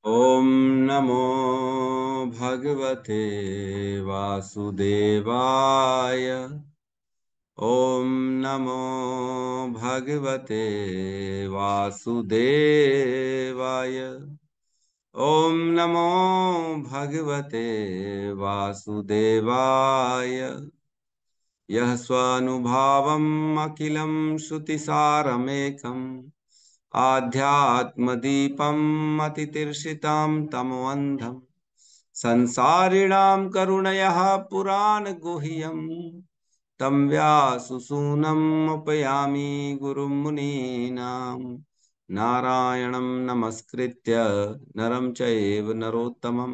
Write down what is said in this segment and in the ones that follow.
ॐ नमो भगवते वासुदेवाय। ॐ नमो भगवते वासुदेवाय। ॐ नमो भगवते वासुदेवाय। यः स्वानुभावम् अखिलं श्रुतिसारमेकम् आध्यात्मदीपम् अतितीर्षितां तमोऽन्धम् संसारिणां करुणयः पुराणगुह्यम् तं व्याससूनम् उपयामि गुरुं मुनीनां। नारायणं नमस्कृत्य नरं चैव नरोत्तमं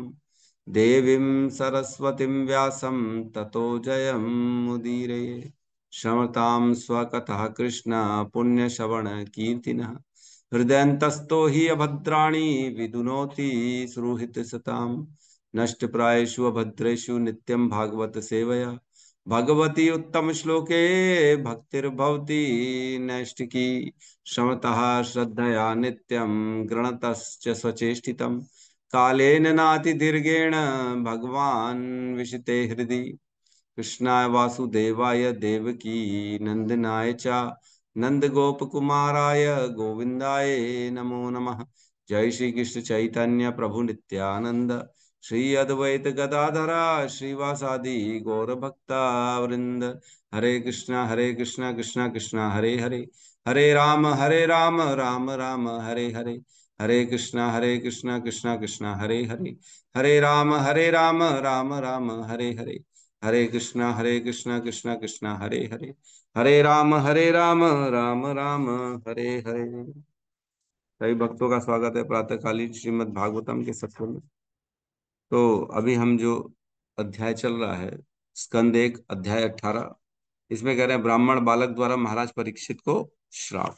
देवीं सरस्वतीं व्यासं ततो जयमुदीरये। क्षमतां स्वकतः कृष्ण पुण्यश्रवण कीर्तिनः हृदयन्तस्तो हि अभद्राणि विदुनोति सुहृत्सताम्। नष्टप्रायेषु अभद्रेषु नित्यं भागवत सेवया भगवती उत्तम श्लोके भक्तिर्भवति नैष्टिकी। क्षमतः श्रद्धया नित्यं गृणतश्च स्वचेष्टितम् कालेन नातिदीर्घेण भगवान् विशते हृदि। कृष्णाय वासुदेवाय देवकी नंदनाय च नंदगोपकुमाराय गोविंदाय नमो नमः। जय श्री कृष्ण चैतन्य प्रभु नित्यानंद श्री अद्वैत गदाधरा श्रीवासादि गौर भक्ता वृंद। हरे कृष्णा कृष्णा कृष्णा हरे हरे हरे राम राम राम हरे हरे। हरे कृष्णा कृष्णा कृष्णा हरे हरे हरे राम राम राम हरे हरे। हरे कृष्णा कृष्णा कृष्णा हरे हरे हरे राम राम राम हरे हरे। सभी भक्तों का स्वागत है प्रातःकालीन श्रीमद् भागवतम के सत्र में। तो अभी हम जो अध्याय चल रहा है स्कंद एक अध्याय 18, इसमें कह रहे हैं ब्राह्मण बालक द्वारा महाराज परीक्षित को श्राप।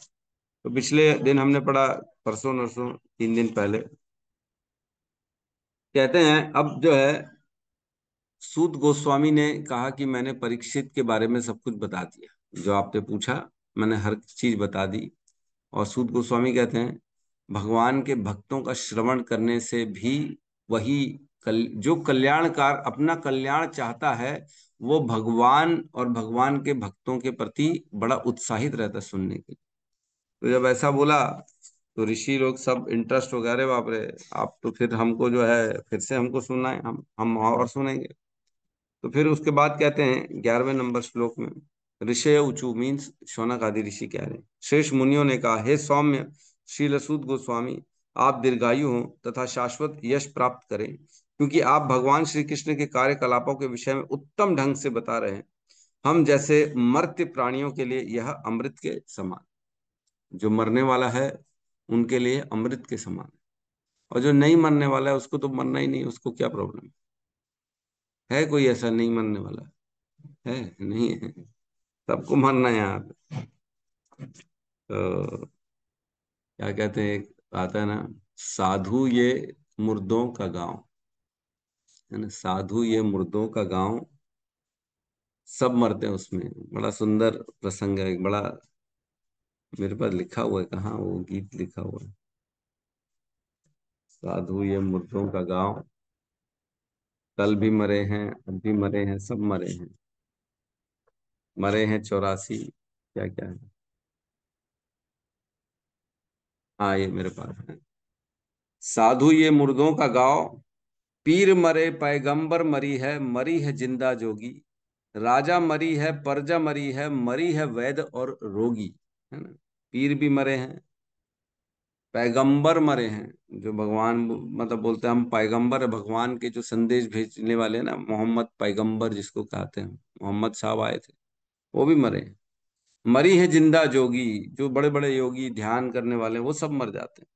तो पिछले दिन हमने पढ़ा, परसों नरसों 3 दिन पहले, कहते हैं अब जो है सूत गोस्वामी ने कहा कि मैंने परीक्षित के बारे में सब कुछ बता दिया, जो आपने पूछा मैंने हर चीज बता दी। और सूत गोस्वामी कहते हैं भगवान के भक्तों का श्रवण करने से भी वही जो कल्याणकार अपना कल्याण चाहता है वो भगवान और भगवान के भक्तों के प्रति बड़ा उत्साहित रहता है सुनने के लिए। तो जब ऐसा बोला तो ऋषि लोग सब इंटरेस्ट हो गए, अरे बाप रे, आप तो फिर हमको जो है फिर से हमको सुनना है, हम और सुनेंगे। तो फिर उसके बाद कहते हैं 11वें नंबर श्लोक में, ऋषय ऊचु मीन्स शौनक आदि ऋषि कह रहे हैं, शेष मुनियों ने कहा, हे सौम्य शीलसूत गोस्वामी, आप दीर्घायु हो तथा शाश्वत यश प्राप्त करें, क्योंकि आप भगवान श्री कृष्ण के कार्यकलापों के विषय में उत्तम ढंग से बता रहे हैं। हम जैसे मर्त्य प्राणियों के लिए यह अमृत के समान, जो मरने वाला है उनके लिए अमृत के समान है, और जो नहीं मरने वाला है उसको तो मरना ही नहीं, उसको क्या प्रॉब्लम है? कोई ऐसा नहीं मरने वाला है? नहीं है, सबको मरना है यहाँ पे। तो क्या कहते हैं, एक आता है ना, साधु ये मुर्दों का गांव, है ना, साधु ये मुर्दों का गांव, सब मरते हैं उसमें। बड़ा सुंदर प्रसंग है, एक बड़ा मेरे पास लिखा हुआ है, कहाँ वो गीत लिखा हुआ है, साधु ये मुर्दों का गांव, कल भी मरे हैं अब भी मरे हैं सब मरे हैं, मरे हैं 84, क्या क्या है। हाँ ये मेरे पास है, साधु ये मुर्दों का गांव, पीर मरे पैगंबर मरी है जिंदा जोगी, राजा मरी है प्रजा मरी है, मरी है वैद और रोगी, है ना। पीर भी मरे हैं, पैगंबर मरे हैं, जो भगवान मतलब बोलते हैं हम पैगंबर है, भगवान के जो संदेश भेजने वाले हैं ना, मोहम्मद पैगंबर जिसको कहते हैं, मोहम्मद साहब आए थे, वो भी मरे हैं। मरी है जिंदा जोगी, जो बड़े बड़े योगी ध्यान करने वाले हैं वो सब मर जाते हैं।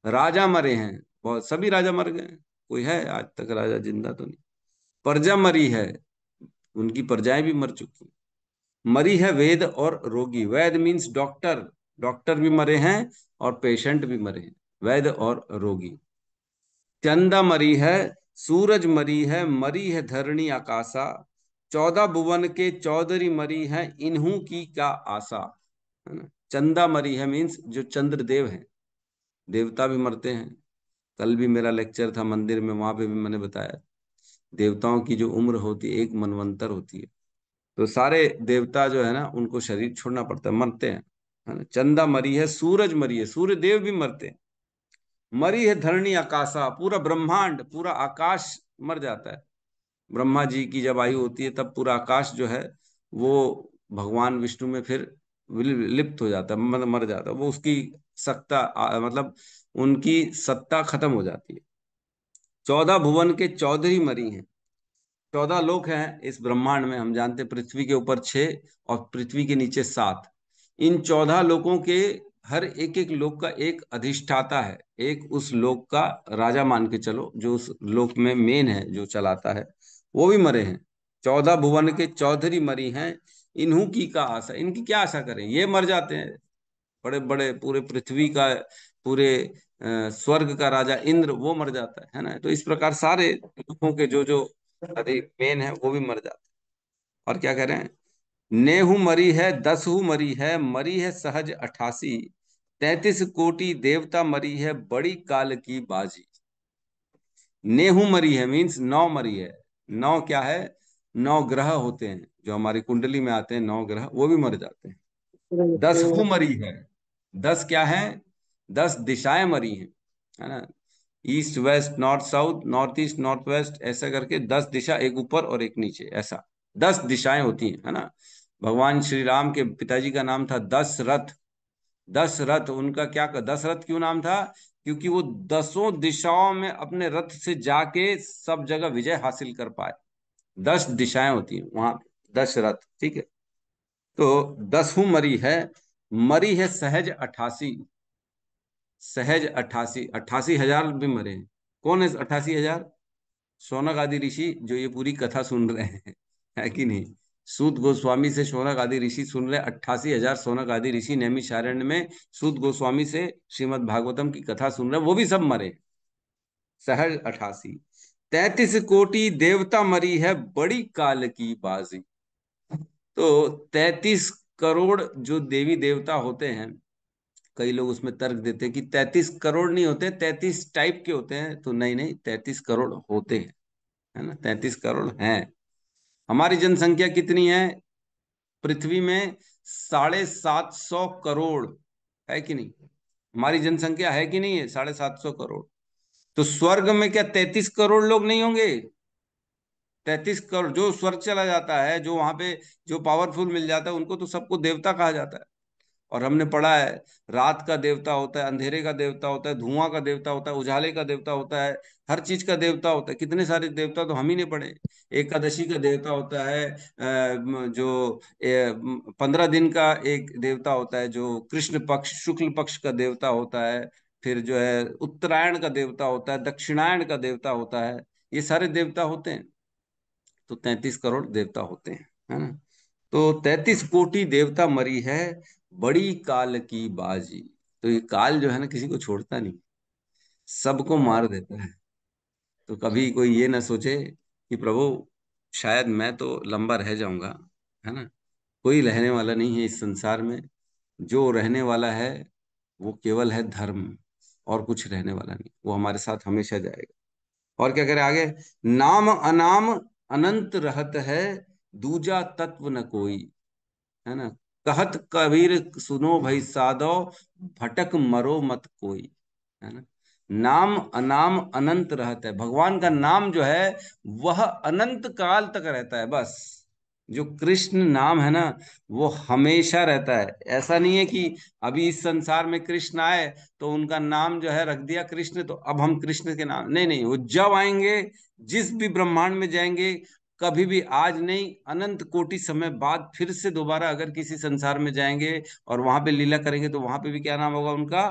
राजा मरे हैं, बहुत सभी राजा मर गए हैं, कोई है आज तक राजा जिंदा तो नहीं। प्रजा मरी है, उनकी प्रजाएं भी मर चुकी हैं। मरी है वेद और रोगी, वैद मीन्स डॉक्टर, डॉक्टर भी मरे हैं और पेशेंट भी मरे हैं, वैद और रोगी। चंदा मरी है, सूरज मरी है, मरी है धरणी आकाशा, 14 भुवन के चौधरी मरी है, इन्हू की क्या आशा, है ना। चंदा मरी है मीन्स जो चंद्र देव है, देवता भी मरते हैं, कल भी मेरा लेक्चर था मंदिर में, वहां पे भी मैंने बताया देवताओं की जो उम्र होती है 1 मनवंतर होती है। तो सारे देवता जो है ना उनको शरीर छोड़ना पड़ता है, मरते हैं, है ना। चंदा मरी है, सूरज मरी है, सूर्य देव भी मरते हैं। मरी है धरणी आकाशा, पूरा ब्रह्मांड, पूरा आकाश मर जाता है। ब्रह्मा जी की जब आयु होती है तब पूरा आकाश जो है वो भगवान विष्णु में फिर लिप्त हो जाता है, मतलब मर जाता है वो। उसकी सत्ता मतलब उनकी सत्ता खत्म हो जाती है। 14 भुवन के चौधरी मरी हैं। 14 लोक हैं इस ब्रह्मांड में, हम जानते हैं पृथ्वी के ऊपर 6 और पृथ्वी के नीचे 7। इन 14 लोकों के हर एक एक लोक का एक अधिष्ठाता है, एक उस लोक का राजा मान के चलो, जो उस लोक में मेन है, जो चलाता है, वो भी मरे हैं। 14 भुवन के चौधरी मरी हैं, इन्हू की का आशा, इनकी क्या आशा करें, ये मर जाते हैं। बड़े बड़े पूरे पृथ्वी का, पूरे स्वर्ग का राजा इंद्र वो मर जाता है ना। तो इस प्रकार सारे लोगों के जो जो अधिक मेन है वो भी मर जाते हैं। और क्या कह रहे हैं, नेहु मरी है, दसहु मरी है, मरी है सहज 88, 33 कोटि देवता मरी है, बड़ी काल की बाजी। नेहु मरी है मीन्स 9 मरी है। 9 क्या है, 9 ग्रह होते हैं जो हमारी कुंडली में आते हैं, 9 ग्रह वो भी मर जाते हैं। दसहु मरी है, 10 क्या है, 10 दिशाएं मरी हैं, है ना। East west north south, north east north west, ऐसा करके 10 दिशा, एक ऊपर और एक नीचे, ऐसा 10 दिशाएं होती हैं, है ना। भगवान श्री राम के पिताजी का नाम था दशरथ। दशरथ उनका क्या, दशरथ क्यों नाम था, क्योंकि वो 10 दिशाओं में अपने रथ से जाके सब जगह विजय हासिल कर पाए। 10 दिशाएं होती हैं वहां, दशरथ, ठीक है। तो 10हूं मरी है, मरी है सहज 88, सहज 88, 88 हजार भी मरे हैं। कौन है 88 हजार, शौनक आदि ऋषि जो ये पूरी कथा सुन रहे हैं, है कि नहीं। सूत गोस्वामी से शौनक आदि ऋषि सुन रहे, 88 हजार शौनक आदि ऋषि नैमिषारण्य में सूत गोस्वामी से श्रीमद् भागवतम की कथा सुन रहे, वो भी सब मरे। सहज 88, 33 कोटि देवता मरी है, बड़ी काल की बाजी। तो 33 करोड़ जो देवी देवता होते हैं, कई लोग उसमें तर्क देते हैं कि 33 करोड़ नहीं होते, 33 टाइप के होते हैं। तो नहीं नहीं, 33 करोड़ होते हैं, है ना, 33 करोड़ हैं। हमारी जनसंख्या कितनी है पृथ्वी में, 750 करोड़, है कि नहीं। हमारी जनसंख्या है कि नहीं है, 750 करोड़। तो स्वर्ग में क्या 33 करोड़ लोग नहीं होंगे। 33 करोड़, जो स्वर्ग चला जाता है, जो वहां पे जो पावरफुल मिल जाता है, उनको तो सबको देवता कहा जाता है। और हमने पढ़ा है, रात का देवता होता है, अंधेरे का देवता होता है, धुआं का देवता होता है, उजाले का देवता होता है, हर चीज का देवता होता है। कितने सारे देवता तो हम ही ने पढ़े। एकादशी का देवता होता है, जो 15 दिन का एक देवता होता है, जो कृष्ण पक्ष शुक्ल पक्ष का देवता होता है। फिर जो है उत्तरायण का देवता होता है, दक्षिणायन का देवता होता है। ये सारे देवता होते हैं। तो 33 करोड़ देवता होते हैं, है ना। तो 33 कोटि देवता मरी है, बड़ी काल की बाजी। तो ये काल जो है ना किसी को छोड़ता नहीं, सबको मार देता है। तो कभी कोई ये ना सोचे कि प्रभु शायद मैं तो लंबा रह जाऊंगा, है ना। कोई रहने वाला नहीं है इस संसार में। जो रहने वाला है वो केवल है धर्म, और कुछ रहने वाला नहीं, वो हमारे साथ हमेशा जाएगा। और क्या करे आगे, नाम अनाम अनंत रहत है, दूजा तत्व न कोई, है ना। कहत कबीर सुनो भाई साधो, भटक मरो मत कोई, है ना। नाम अनाम अनंत रहता है, भगवान का नाम जो है वह अनंत काल तक रहता है, बस। जो कृष्ण नाम है ना वो हमेशा रहता है। ऐसा नहीं है कि अभी इस संसार में कृष्ण आए तो उनका नाम जो है रख दिया कृष्ण, तो अब हम कृष्ण के नाम, नहीं नहीं, वो जब आएंगे, जिस भी ब्रह्मांड में जाएंगे, कभी भी, आज नहीं, अनंत कोटि समय बाद फिर से दोबारा अगर किसी संसार में जाएंगे और वहां पे लीला करेंगे, तो वहां पे भी क्या नाम होगा उनका,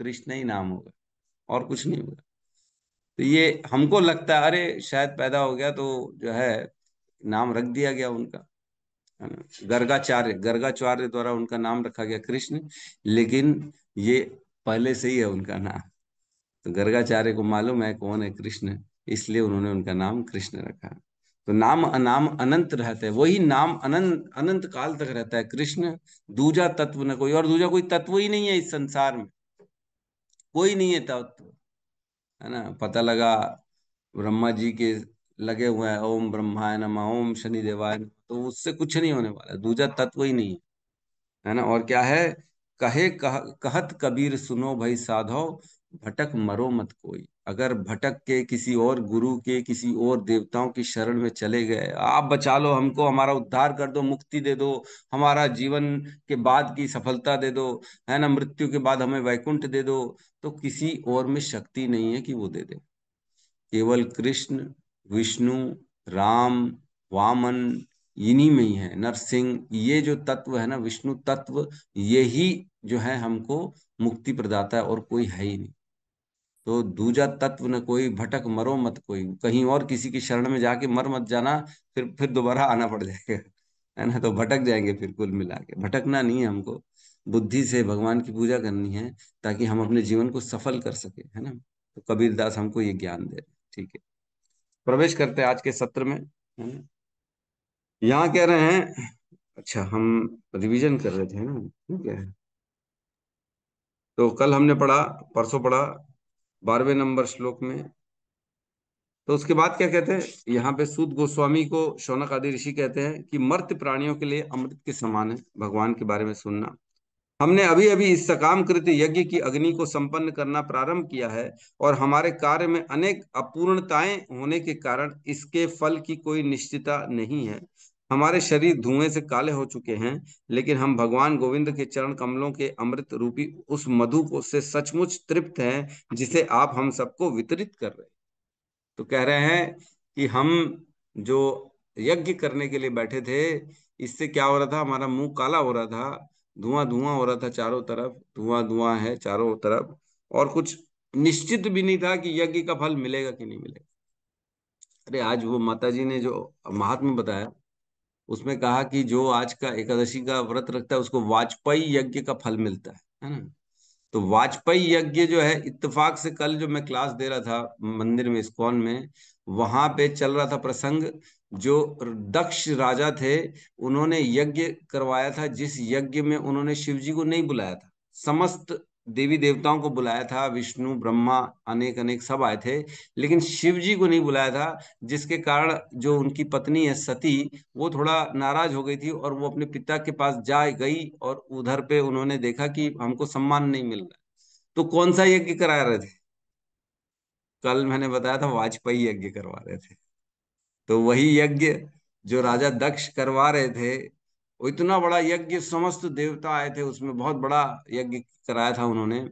कृष्ण ही नाम होगा, और कुछ नहीं होगा। तो ये हमको लगता है अरे शायद पैदा हो गया तो जो है नाम रख दिया गया उनका, है ना। गर्गाचार्य, गर्गाचार्य द्वारा उनका नाम रखा गया कृष्ण, लेकिन ये पहले से ही है उनका नाम। तो गर्गाचार्य को मालूम है कौन है कृष्ण, इसलिए उन्होंने उनका नाम कृष्ण रखा। तो नाम अनाम अनंत रहता है, वही नाम अनंत अनंत काल तक रहता है कृष्ण। दूजा तत्व न कोई, और दूजा कोई तत्व ही नहीं है इस संसार में, कोई नहीं है तत्व, है ना। पता लगा ब्रह्मा जी के लगे हुए हैं, ओम ब्रह्माय नमः, ओम शनि देवाय नमः, तो उससे कुछ नहीं होने वाला, दूजा तत्व ही नहीं है। है ना। और क्या है, कहत कबीर सुनो भाई साधो, भटक मरो मत कोई। अगर भटक के किसी और गुरु के, किसी और देवताओं की शरण में चले गए, आप बचा लो हमको, हमारा उद्धार कर दो, मुक्ति दे दो, हमारा जीवन के बाद की सफलता दे दो, है ना, मृत्यु के बाद हमें वैकुंठ दे दो, तो किसी और में शक्ति नहीं है कि वो दे दे। केवल कृष्ण, विष्णु, राम, वामन, इन्हीं में ही है, नरसिंह, ये जो तत्व है ना, विष्णु तत्व, यही जो है हमको मुक्ति प्रदाता है, और कोई है ही नहीं। तो दूजा तत्व न कोई, भटक मरो मत कोई, कहीं और किसी की शरण में जाके मर मत जाना, फिर दोबारा आना पड़ जाएगा। है ना, तो भटक जाएंगे फिर, कुल मिला के भटकना नहीं है हमको, बुद्धि से भगवान की पूजा करनी है, ताकि हम अपने जीवन को सफल कर सके, है ना। तो कबीर दास हमको ये ज्ञान दे रहे हैं। ठीक है, प्रवेश करते हैं आज के सत्र में, है ना। यहाँ कह रहे हैं, अच्छा हम रिवीजन कर रहे थे, है ना, ठीक है। तो कल हमने पढ़ा, परसों पढ़ा 12वें नंबर श्लोक में। तो उसके बाद क्या कहते हैं, यहाँ पे सूत गोस्वामी को शौनक आदि ऋषि कहते हैं कि मर्त्य प्राणियों के लिए अमृत के समान है भगवान के बारे में सुनना। हमने अभी अभी इस सकाम कृत यज्ञ की अग्नि को संपन्न करना प्रारंभ किया है, और हमारे कार्य में अनेक अपूर्णताएं होने के कारण इसके फल की कोई निश्चितता नहीं है। हमारे शरीर धुएं से काले हो चुके हैं, लेकिन हम भगवान गोविंद के चरण कमलों के अमृत रूपी उस मधु को से सचमुच तृप्त हैं, जिसे आप हम सबको वितरित कर रहे हैं। तो कह रहे हैं कि हम जो यज्ञ करने के लिए बैठे थे, इससे क्या हो रहा था, हमारा मुंह काला हो रहा था, धुआं धुआं हो रहा था, चारों तरफ धुआं धुआं है चारों तरफ, और कुछ निश्चित भी नहीं था कि यज्ञ का फल मिलेगा कि नहीं मिलेगा। अरे आज वो माता जी ने जो महात्म्य बताया, उसमें कहा कि जो आज का एकादशी का व्रत रखता है उसको वाजपेयी यज्ञ का फल मिलता है ना। तो वाजपेयी यज्ञ जो है, इत्तेफाक से कल जो मैं क्लास दे रहा था मंदिर में, इस्कॉन में, वहां पे चल रहा था प्रसंग। जो दक्ष राजा थे, उन्होंने यज्ञ करवाया था, जिस यज्ञ में उन्होंने शिव जी को नहीं बुलाया था, समस्त देवी देवताओं को बुलाया था, विष्णु ब्रह्मा अनेक अनेक सब आए थे, लेकिन शिव जी को नहीं बुलाया था। जिसके कारण जो उनकी पत्नी है सती, वो थोड़ा नाराज हो गई थी, और वो अपने पिता के पास जा गई, और उधर पे उन्होंने देखा कि हमको सम्मान नहीं मिल रहा। तो कौन सा यज्ञ करा रहे थे, कल मैंने बताया था वाजपेयी यज्ञ करवा रहे थे। तो वही यज्ञ जो राजा दक्ष करवा रहे थे, वो इतना बड़ा यज्ञ, समस्त देवता आए थे उसमें, बहुत बड़ा यज्ञ कराया था उन्होंने।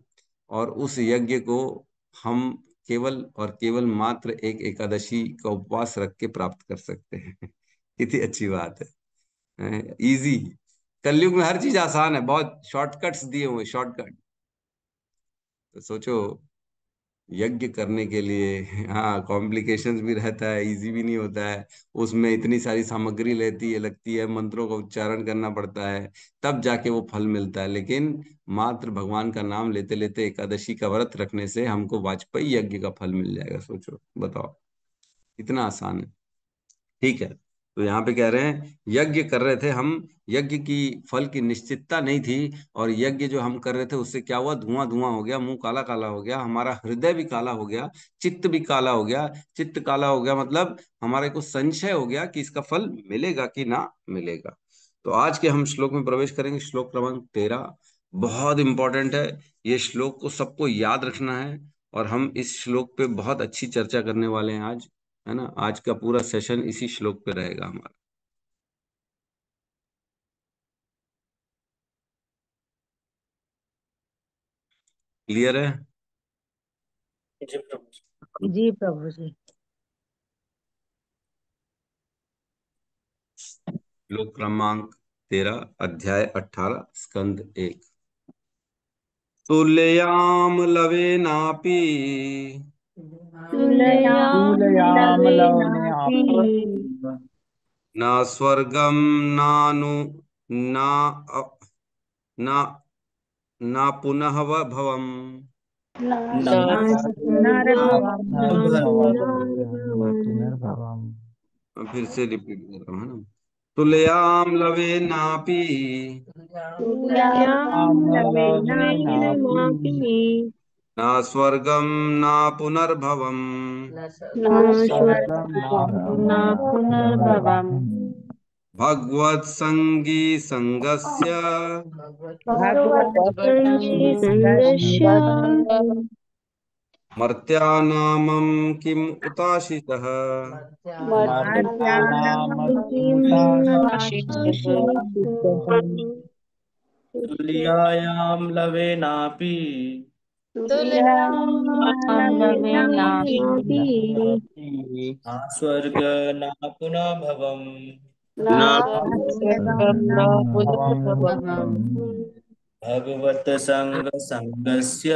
और उस यज्ञ को हम केवल और केवल मात्र एक एकादशी का उपवास रख के प्राप्त कर सकते हैं। कितनी अच्छी बात है, इजी। कलयुग में हर चीज आसान है, बहुत शॉर्टकट्स दिए हुए, शॉर्टकट। तो सोचो, यज्ञ करने के लिए, हाँ, कॉम्प्लिकेशंस भी रहता है, इजी भी नहीं होता है। उसमें इतनी सारी सामग्री लगती है, मंत्रों का उच्चारण करना पड़ता है, तब जाके वो फल मिलता है। लेकिन मात्र भगवान का नाम लेते लेते एकादशी का व्रत रखने से हमको वाजपेयी यज्ञ का फल मिल जाएगा। सोचो, बताओ, इतना आसान है। ठीक है। तो यहाँ पे कह रहे हैं, यज्ञ कर रहे थे हम, यज्ञ की फल की निश्चितता नहीं थी, और यज्ञ जो हम कर रहे थे उससे क्या हुआ, धुआं धुआं हो गया, मुंह काला काला हो गया, हमारा हृदय भी काला हो गया, चित्त भी काला हो गया। चित्त काला हो गया मतलब हमारे को संशय हो गया कि इसका फल मिलेगा कि ना मिलेगा। तो आज के हम श्लोक में प्रवेश करेंगे, श्लोक क्रमांक 13। बहुत इंपॉर्टेंट है, ये श्लोक को सबको याद रखना है, और हम इस श्लोक पे बहुत अच्छी चर्चा करने वाले हैं आज, है ना। आज का पूरा सेशन इसी श्लोक पे रहेगा हमारा। क्लियर है। जी प्रभु। जी प्रभु जी। श्लोक क्रमांक 13, अध्याय 18, स्कंद 1। तुल्ययाम लवेनापि तुलयाम तुलयामलवनेऽपि लवेनापि न स्वर्गम नानु ना ना ना पुनः भवम। न न स्वर्गं पुनर्भवम् न न पुनर्भवम् पुनर्भवम्। फिर से रिपीट कर रहा हूँ, है ना। तुल्ययाम लवेनापि तुलयाम तुलयामलवनेनापि लवेनापि न स्वर्गम न पुनर्भवम् न स्वर्गं स्वर्गं न पुनर्भवम् नास्ति भगवत्संगी संगस्य भगवत्सङ्गी भगवत् सङ्गस्य मर्त्यानामं किम् उताशितः मर्त्यानामकिमुदाशितः तुल्यायां लवेनापि तुल्यालवेनापि न स्वर्ग न पुनः भवम् न स्वर्गं स्वर्गं न पुनर्भवम् भगवत संग संगस्य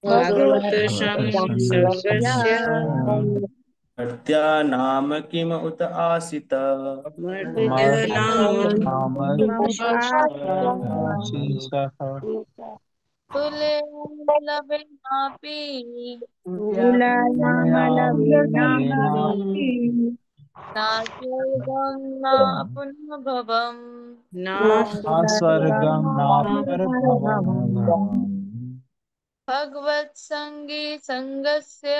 भगवत्सङ्गस्य मर्त्या नाम किम उत आसित मर्त्यानाममुदाशितः तुल्यमलवेनापि तुल्यायामलवेनापि न स्वर्गं न पुनर्भवम् न स्वर्गं स्वर्गं नान्तर्भवम् भगवत्सङ्गे सङ्गस्य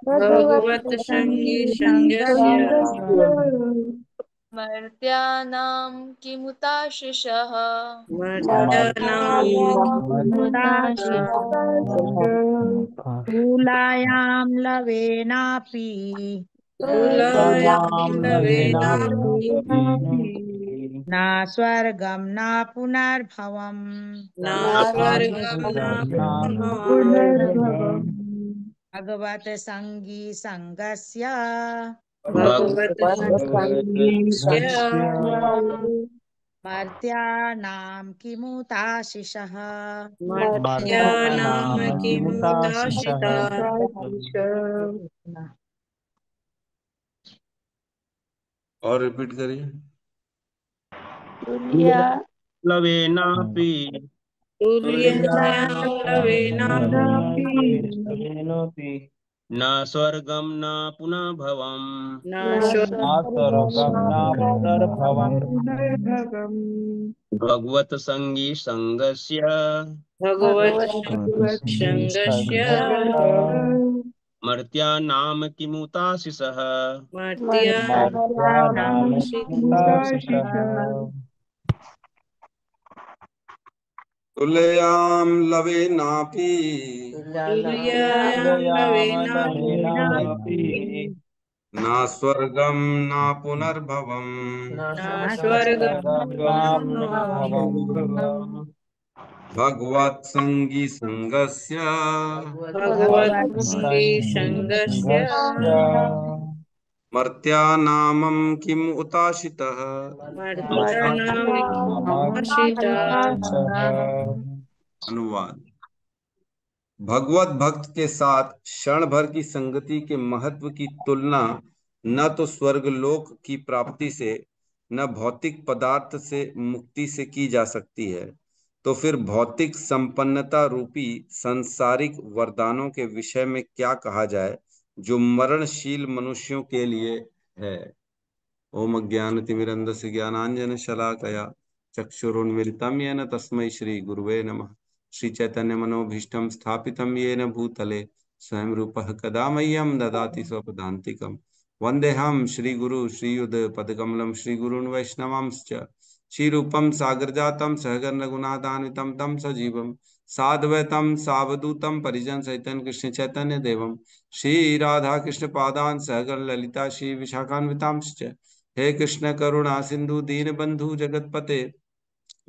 भगवत्सङ्गी सङ्गस्य मर्त्यानां किमुताशिषः मर्त्यानां मर्त्यानां तुलायां लवेनापि तुल्यां लवेनापि न स्वर्गं न पुनर्भवम् स्वर्गं नान्तर्भवम् भगवत संगी संगस्य भगवत्सङ्गस्य मर्त्यानां किमुताशिषः मर्त्यानां किमुताशिषः और रिपीट करिए। लवेनापि तुल्यायामलवेनापि न स्वर्गं न पुनः भवम् स्वर्गं न पुनर्भवम् भगवत संगी संगस्य भगवत्सङ्गस्य मर्त्या नाम किमुताशिषः मर्त्यानां किमुताशिषः तुल्यां लवेनापि तुल्यायामलवेनापि न स्वर्गं न पुनर्भवम् स्वर्गं न पुनर्भवम् भगवत्संगी संगस्य भगवत्सङ्गस्य मर्त्यानामं किम् उताशितः मर्त्यानाममुदाशितः अनुवाद। भगवत भक्त के साथ क्षण भर की संगति के महत्व की तुलना न तो स्वर्ग लोक की प्राप्ति से न भौतिक पदार्थ से मुक्ति से की जा सकती है, तो फिर भौतिक संपन्नता रूपी सांसारिक वरदानों के विषय में क्या कहा जाए जो मरणशील मनुष्यों के लिए है। ओम अज्ञानतिमिरन्धस्य ज्ञानाञ्जनशलाकया चक्षुरुन्मिलितं येन तस्मै श्रीगुरुवे नमः। श्रीचैतन्यमनोभीष्टं स्थापितं येन भूतले स्वयं रूपः कदा मह्यं ददाति स्वपदान्तिकं। वन्देऽहं श्रीगुरु श्रीयुतपदकमलं श्रीगुरून् वैष्णवांश्च श्रीरूपं सागरजातं सहगण रघुनाथान्वितं तं सजीवं साद्वैतं सावधूतं परिजन सहितं कृष्ण चैतन्य देवं श्री राधा कृष्ण पादान सहगण ललिता श्री विशाखान्वितांश्च। हे कृष्ण करुणा सिंधु दीन बंधु जगतपते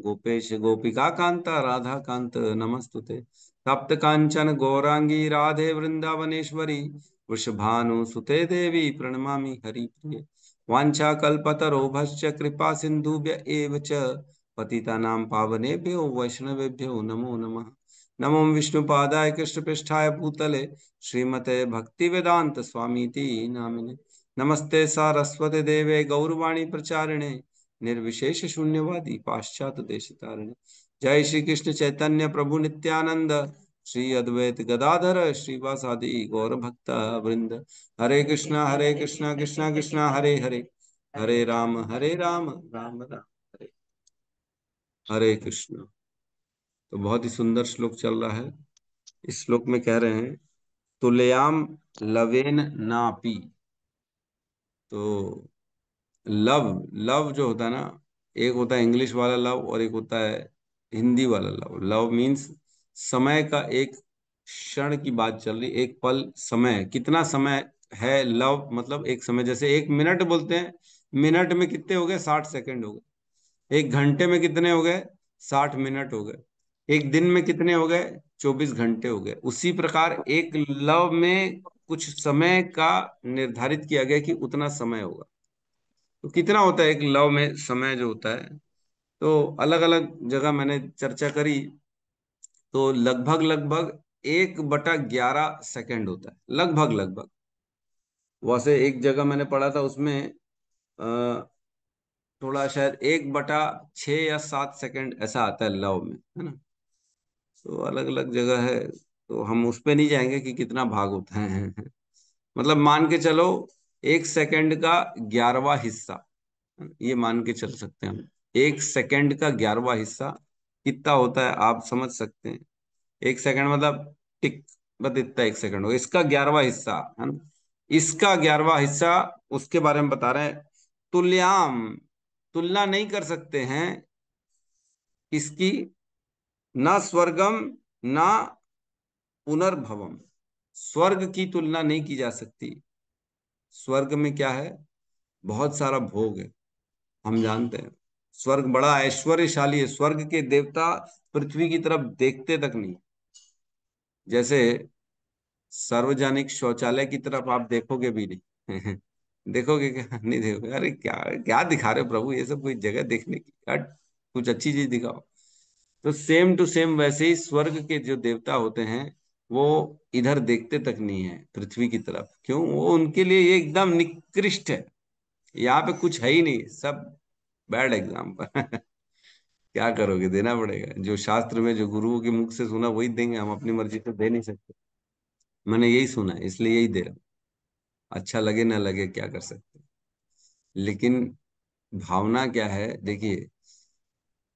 गोपेश गोपिका कांता राधा कांत नमस्तुते। तप्त कांचन गौरांगी राधे वृंदावनेश्वरी वृषभानुसुते देवी प्रणमामि हरिप्रिये। वाञ्छाकल्पतरोभश्च कृपा सिन्धुभ्य एव च पतितानां पावनेभ्यो वैष्णवेभ्यो नमो नमः। नमो विष्णुपादाय कृष्णपृष्ठाय भूतले श्रीमते भक्तिवेदांत स्वामीति नामिने। नमस्ते सारस्वते देवे गौरवाणी प्रचारिणे निर्विशेष शून्यवादी पाश्चात्य देशतारिणे। जय श्री कृष्ण चैतन्य प्रभु नित्यानंद श्री अद्वैत गदाधर श्रीवासादि गौर भक्त वृंद। हरे कृष्णा कृष्णा कृष्णा हरे हरे हरे राम राम राम हरे हरे कृष्ण। तो बहुत ही सुंदर श्लोक चल रहा है। इस श्लोक में कह रहे हैं तुलयाम लवेन नापी। तो लव, लव जो होता है ना, एक होता है इंग्लिश वाला लव और एक होता है हिंदी वाला लव। लव मीन्स समय का एक क्षण की बात चल रही, एक पल समय, कितना समय है। लव मतलब एक समय, जैसे एक मिनट बोलते हैं, मिनट में कितने हो गए, 60 सेकंड हो गए। एक घंटे में कितने हो गए, 60 मिनट हो गए। एक दिन में कितने हो गए, 24 घंटे हो गए। उसी प्रकार एक लव में कुछ समय का निर्धारित किया गया कि उतना समय होगा। तो कितना होता है एक लव में समय जो होता है, तो अलग अलग जगह मैंने चर्चा करी, तो लगभग लगभग 1/11 सेकंड होता है, लगभग लगभग। वैसे एक जगह मैंने पढ़ा था, उसमें थोड़ा शायद 1/6 या 7 सेकंड ऐसा आता है लव में, है ना। तो अलग अलग जगह है, तो हम उस पे नहीं जाएंगे कि कितना भाग होता है। मतलब मान के चलो 1 सेकंड का 11वां हिस्सा, ये मान के चल सकते हैं हम। 1 सेकंड का 11वां हिस्सा कितना होता है आप समझ सकते हैं। 1 सेकंड मतलब टिक, बस इतना 1 सेकंड होगा, इसका 11वां हिस्सा, है ना। इसका 11वां हिस्सा, उसके बारे में बता रहे हैं। तुल्याम, तुलना नहीं कर सकते हैं इसकी, ना स्वर्गम ना पुनर्भवम। स्वर्ग की तुलना नहीं की जा सकती। स्वर्ग में क्या है, बहुत सारा भोग है, हम जानते हैं। स्वर्ग बड़ा ऐश्वर्यशाली है, स्वर्ग के देवता पृथ्वी की तरफ देखते तक नहीं। जैसे सार्वजनिक शौचालय की तरफ आप देखोगे भी नहीं। देखोगे क्या, नहीं देखोगे। अरे क्या क्या दिखा रहे हो प्रभु, ये सब कोई जगह देखने की, हट, कुछ अच्छी चीज दिखाओ। तो सेम टू सेम वैसे ही स्वर्ग के जो देवता होते हैं, वो इधर देखते तक नहीं है पृथ्वी की तरफ। क्यों, वो उनके लिए ये एकदम निकृष्ट है। यहाँ पे कुछ है ही नहीं, सब बैड एग्जाम्पल। क्या करोगे, देना पड़ेगा। जो शास्त्र में, जो गुरुओं के मुख से सुना वही देंगे, हम अपनी मर्जी से दे नहीं सकते। मैंने यही सुना है, इसलिए यही दे रहा हूँ। अच्छा लगे ना लगे, क्या कर सकते हैं। लेकिन भावना क्या है, देखिए,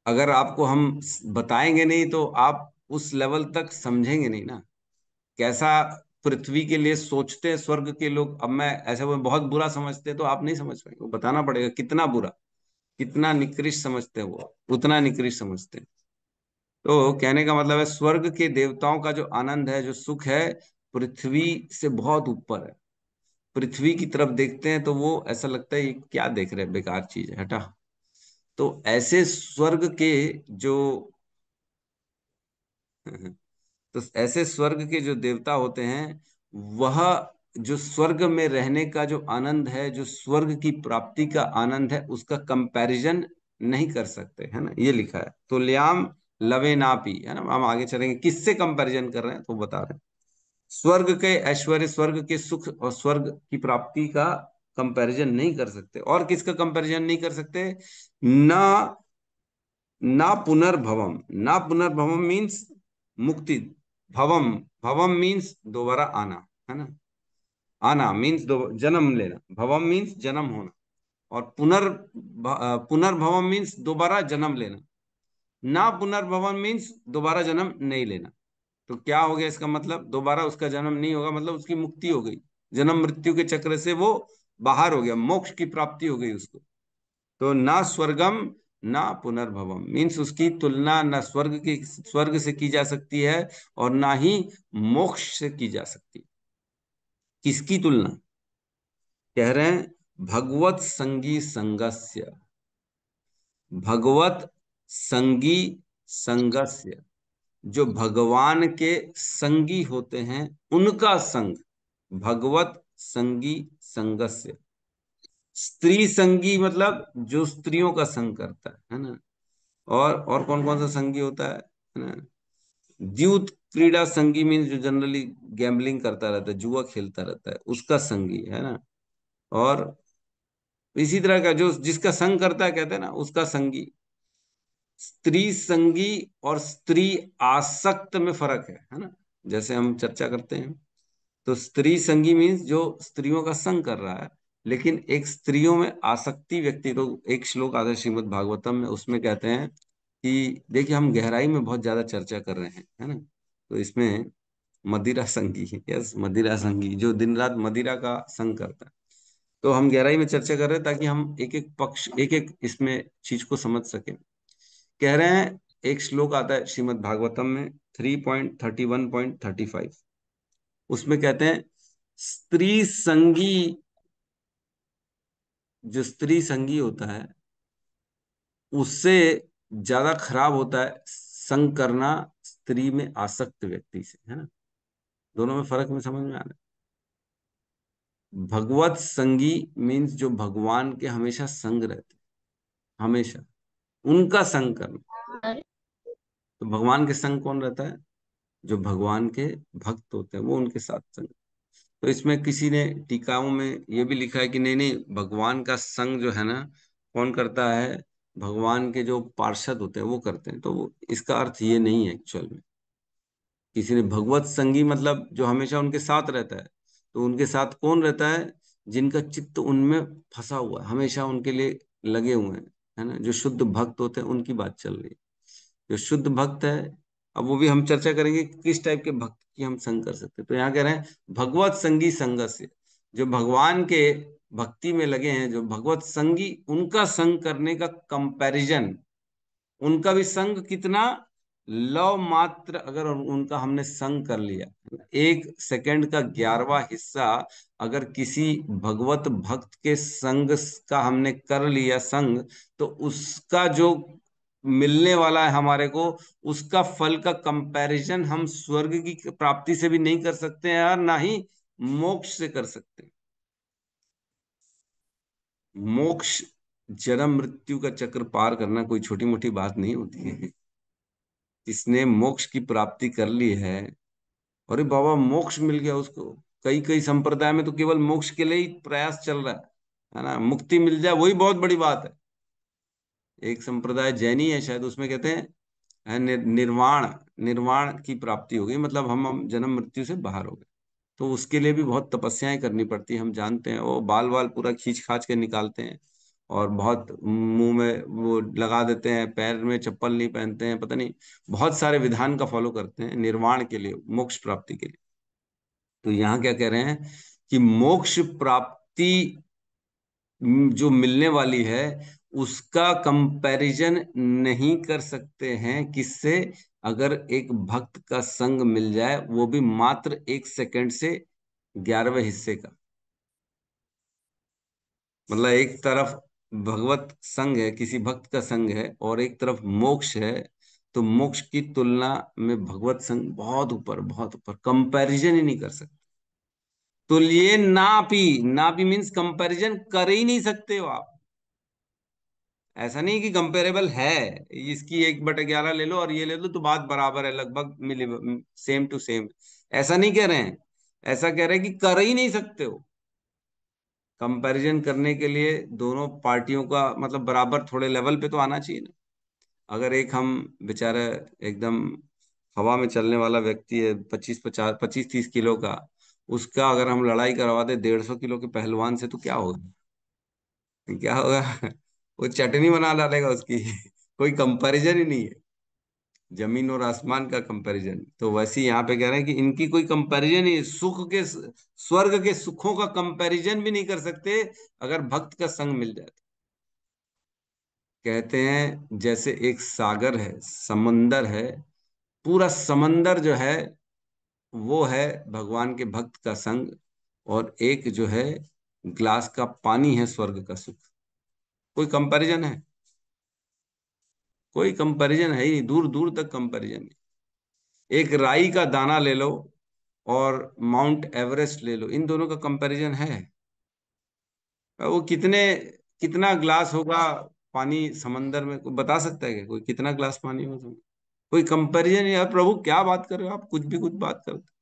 अगर आपको हम बताएंगे नहीं तो आप उस लेवल तक समझेंगे नहीं ना, कैसा पृथ्वी के लिए सोचते हैं स्वर्ग के लोग। अब मैं ऐसा, वो बहुत बुरा समझते हैं तो आप नहीं समझ पाएंगे, वो बताना पड़ेगा कितना बुरा, कितना निकृष्ट समझते हैं वो, उतना निकृष्ट समझते हैं। तो कहने का मतलब है, स्वर्ग के देवताओं का जो आनंद है, जो सुख है, पृथ्वी से बहुत ऊपर है। पृथ्वी की तरफ देखते हैं तो वो ऐसा लगता है ये क्या देख रहे हैं, बेकार चीज है, हटा। तो ऐसे स्वर्ग के जो तो ऐसे स्वर्ग के जो देवता होते हैं, वह जो स्वर्ग में रहने का जो आनंद है, जो स्वर्ग की प्राप्ति का आनंद है, उसका कंपैरिजन नहीं कर सकते, है ना। ये लिखा है तुल्याम लवे नापी, है ना। हम आगे चलेंगे, किससे कंपैरिजन कर रहे हैं तो बता रहे हैं। स्वर्ग के ऐश्वर्य, स्वर्ग के सुख और स्वर्ग की प्राप्ति का कंपैरिजन नहीं कर सकते। और किसका कंपैरिजन नहीं कर सकते, ना, ना पुनर्भवम। ना पुनर्भवम मीन्स मुक्ति। भवम, भवम मीन्स दोबारा आना, है ना। आना मीन्स दो, जन्म लेना। भवम मीन्स जन्म होना। और पुनर्भवम मीन्स दोबारा जन्म लेना। ना पुनर्भवन मीन्स दोबारा जन्म नहीं लेना। तो क्या हो गया इसका मतलब, दोबारा उसका जन्म नहीं होगा, मतलब उसकी मुक्ति हो गई। जन्म मृत्यु के चक्र से वो बाहर हो गया, मोक्ष की प्राप्ति हो गई उसको। तो ना स्वर्गम ना पुनर्भवम मीन्स उसकी तुलना ना स्वर्ग से की जा सकती है, और ना ही मोक्ष से की जा सकती। किसकी तुलना कह रहे हैं, भगवत संगी संगस्य। भगवत संगी संगस्य, जो भगवान के संगी होते हैं उनका संग। भगवत संगी संगस्य। स्त्री संगी मतलब जो स्त्रियों का संग करता है ना। और कौन कौन सा संगी होता है ना। द्यूत क्रीड़ा संगी मीन्स जो जनरली गैम्बलिंग करता रहता है, जुआ खेलता रहता है, उसका संगी, है ना। और इसी तरह का जो जिसका संग करता है, कहते हैं ना, उसका संगी। स्त्री संगी और स्त्री आसक्त में फर्क है ना। जैसे हम चर्चा करते हैं, तो स्त्री संगी मीन्स जो स्त्रियों का संग कर रहा है। लेकिन एक स्त्रियों में आसक्ति व्यक्ति, तो एक श्लोक आता है श्रीमद् भागवतम में, उसमें कहते हैं कि देखिए, हम गहराई में बहुत ज्यादा चर्चा कर रहे हैं, है ना। तो इसमें मदिरा संगी। यस, मदिरा संगी, जो दिन रात मदिरा का संग करता है। तो हम गहराई में चर्चा कर रहे हैं ताकि हम एक एक पक्ष, एक एक इसमें चीज को समझ सके। कह रहे हैं, एक श्लोक आता है श्रीमद् भागवतम में 3.31.35, उसमें कहते हैं स्त्री संगी, जो स्त्री संगी होता है उससे ज्यादा खराब होता है संग करना स्त्री में आसक्त व्यक्ति से, है ना। दोनों में फर्क में समझ में आ रहा है। भगवत संगी मीन्स जो भगवान के हमेशा संग रहते हैं, हमेशा उनका संग करना। तो भगवान के संग कौन रहता है? जो भगवान के भक्त होते हैं वो उनके साथ संग। तो इसमें किसी ने टीकाओं में ये भी लिखा है कि नहीं नहीं, भगवान का संग जो है ना, कौन करता है? भगवान के जो पार्षद होते हैं वो करते हैं। तो इसका अर्थ ये नहीं है एक्चुअल में। किसी ने भगवत संगी मतलब जो हमेशा उनके साथ रहता है। तो उनके साथ कौन रहता है? जिनका चित्त उनमें फंसा हुआ है, हमेशा उनके लिए लगे हुए हैं, है ना। जो शुद्ध भक्त होते हैं उनकी बात चल रही है। जो शुद्ध भक्त है, अब वो भी हम चर्चा करेंगे कि किस टाइप के भक्त की हम संग कर सकते हैं। तो यहाँ कह रहे हैं भगवत संगी संगस्य, जो भगवान के भक्ति में लगे हैं, जो भगवत संगी, उनका संग करने का कंपैरिजन, उनका भी संग कितना, लव मात्र अगर उनका हमने संग कर लिया, 1 सेकंड का 11वां हिस्सा अगर किसी भगवत भक्त के संग का हमने कर लिया संग, तो उसका जो मिलने वाला है हमारे को, उसका फल का कंपैरिजन हम स्वर्ग की प्राप्ति से भी नहीं कर सकते हैं और ना ही मोक्ष से कर सकते हैं। मोक्ष, जन्म मृत्यु का चक्र पार करना कोई छोटी मोटी बात नहीं होती है। जिसने मोक्ष की प्राप्ति कर ली है, अरे बाबा मोक्ष मिल गया उसको। कई कई संप्रदाय में तो केवल मोक्ष के लिए ही प्रयास चल रहा है ना। मुक्ति मिल जाए वही बहुत बड़ी बात है। एक संप्रदाय जैनी है शायद, उसमें कहते हैं निर्वाण, निर्वाण की प्राप्ति हो गई, मतलब हम जन्म मृत्यु से बाहर हो गए। तो उसके लिए भी बहुत तपस्याएं करनी पड़ती है, हम जानते हैं। वो बाल बाल पूरा खींच खाच के निकालते हैं और बहुत मुंह में वो लगा देते हैं, पैर में चप्पल नहीं पहनते हैं, पता नहीं बहुत सारे विधान का फॉलो करते हैं निर्वाण के लिए, मोक्ष प्राप्ति के लिए। तो यहाँ क्या कह रहे हैं कि मोक्ष प्राप्ति जो मिलने वाली है उसका कंपैरिजन नहीं कर सकते हैं किससे? अगर एक भक्त का संग मिल जाए, वो भी मात्र 1 सेकंड से 11वें हिस्से का। मतलब एक तरफ भगवत संग है, किसी भक्त का संग है, और एक तरफ मोक्ष है। तो मोक्ष की तुलना में भगवत संग बहुत ऊपर, बहुत ऊपर, कंपैरिजन ही नहीं कर सकते। तुल्य नापी, नापी मीन्स कंपैरिजन कर ही नहीं सकते हो आप। ऐसा नहीं कि कंपेरेबल है, इसकी 1/11 ले लो और ये ले लो तो बात बराबर है, लगभग मिली, सेम टू सेम। ऐसा नहीं कह रहे हैं, ऐसा कह रहे हैं कि कर ही नहीं सकते हो। कंपैरिजन करने के लिए दोनों पार्टियों का मतलब बराबर थोड़े लेवल पे तो आना चाहिए ना। अगर एक हम बेचारा एकदम हवा में चलने वाला व्यक्ति है, 25-30 किलो का, उसका अगर हम लड़ाई करवा दे 150 किलो के पहलवान से, तो क्या होगा? क्या होगा? वो चटनी बना डालेगा उसकी। कोई कंपैरिजन ही नहीं है, जमीन और आसमान का कंपैरिजन। तो वैसे ही यहाँ पे कह रहे हैं कि इनकी कोई कंपैरिजन नहीं है। सुख के, स्वर्ग के सुखों का कंपैरिजन भी नहीं कर सकते अगर भक्त का संग मिल जाए तो। कहते हैं जैसे एक सागर है, समंदर है, पूरा समंदर जो है वो है भगवान के भक्त का संग, और एक जो है ग्लास का पानी है स्वर्ग का सुख। कोई कंपैरिजन है? कोई कंपैरिजन है ही नहीं, दूर दूर तक कंपैरिजन नहीं। एक राई का दाना ले लो और माउंट एवरेस्ट ले लो, इन दोनों का कंपैरिजन है? वो कितने, कितना ग्लास होगा पानी समंदर में? कोई बता सकता है क्या? कोई कितना ग्लास पानी होगा? कोई कंपैरिजन नहीं। यार प्रभु क्या बात कर रहे हो आप, कुछ भी कुछ बात करते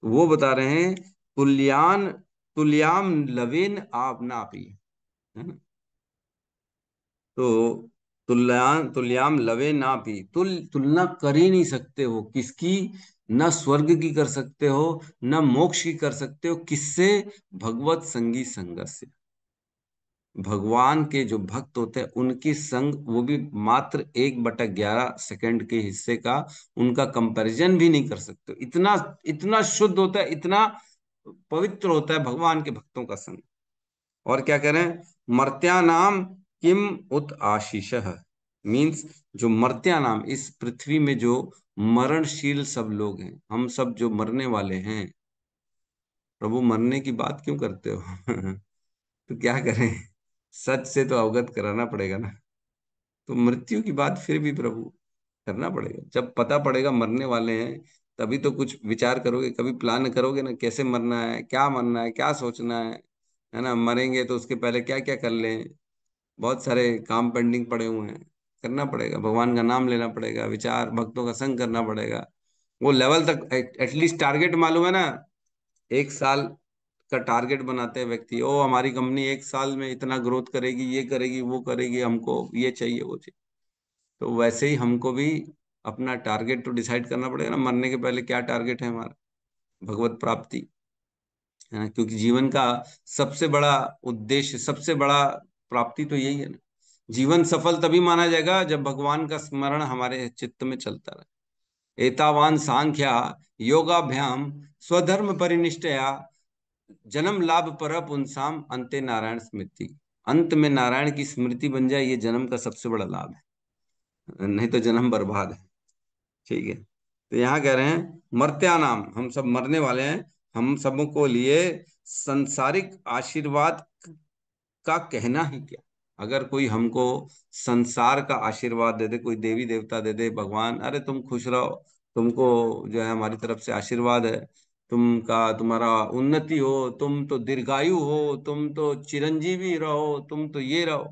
हो। वो बता रहे हैं तुल्यान, तुल्याम लवेन आप ना पी, है ना। तो तुल्यान, तुल्याम लवे ना पी, तुलना कर ही नहीं सकते हो किसकी? न स्वर्ग की कर सकते हो, न मोक्ष की कर सकते हो, किससे? भगवत संगी संगस्य। भगवान के जो भक्त होते हैं उनकी संग, वो भी मात्र 1/11 सेकंड के हिस्से का, उनका कंपैरिजन भी नहीं कर सकते। इतना इतना शुद्ध होता है, इतना पवित्र होता है भगवान के भक्तों का संग। और क्या कह रहे हैं, मर्त्या नाम किम उत आशीष, मीन्स जो मर्त्या नाम, इस पृथ्वी में जो मरणशील सब लोग हैं, हम सब जो मरने वाले हैं। प्रभु मरने की बात क्यों करते हो? तो क्या करें, सच से तो अवगत कराना पड़ेगा ना। तो मृत्यु की बात फिर भी प्रभु करना पड़ेगा। जब पता पड़ेगा मरने वाले हैं, तभी तो कुछ विचार करोगे, कभी प्लान करोगे ना, कैसे मरना है, क्या मरना है, क्या सोचना है ना। मरेंगे तो उसके पहले क्या क्या कर लें, बहुत सारे काम पेंडिंग पड़े हुए हैं, करना पड़ेगा। भगवान का नाम लेना पड़ेगा, विचार भक्तों का संग करना पड़ेगा। वो लेवल तक एटलीस्ट टारगेट मालूम है ना। 1 साल का टारगेट बनाते हैं व्यक्ति, ओ हमारी कंपनी 1 साल में इतना ग्रोथ करेगी, ये करेगी, वो करेगी, हमको ये चाहिए, वो चाहिए। तो वैसे ही हमको भी अपना टारगेट तो डिसाइड करना पड़ेगा ना, मरने के पहले क्या टारगेट है हमारा। भगवत प्राप्ति है ना, क्योंकि जीवन का सबसे बड़ा उद्देश्य, सबसे बड़ा प्राप्ति तो यही है ना। जीवन सफल तभी माना जाएगा जब भगवान का स्मरण हमारे चित्त में चलता रहे। एतावान सांख्या योगाभ्याम स्वधर्म परिनिष्ठया जन्म लाभ पर पुंसाम अंते नारायण स्मृति। अंत में नारायण की स्मृति बन जाए, ये जन्म का सबसे बड़ा लाभ है, नहीं तो जन्म बर्बाद है। ठीक है। तो यहाँ कह रहे हैं मर्त्या नाम, हम सब मरने वाले हैं, हम सबको लिए संसारिक आशीर्वाद का कहना ही क्या। अगर कोई हमको संसार का आशीर्वाद दे दे, कोई देवी देवता दे दे, भगवान अरे तुम खुश रहो, तुमको जो है हमारी तरफ से आशीर्वाद है, तुम्हारा उन्नति हो, तुम तो दीर्घायु हो, तुम तो चिरंजीवी रहो, तुम तो ये रहो।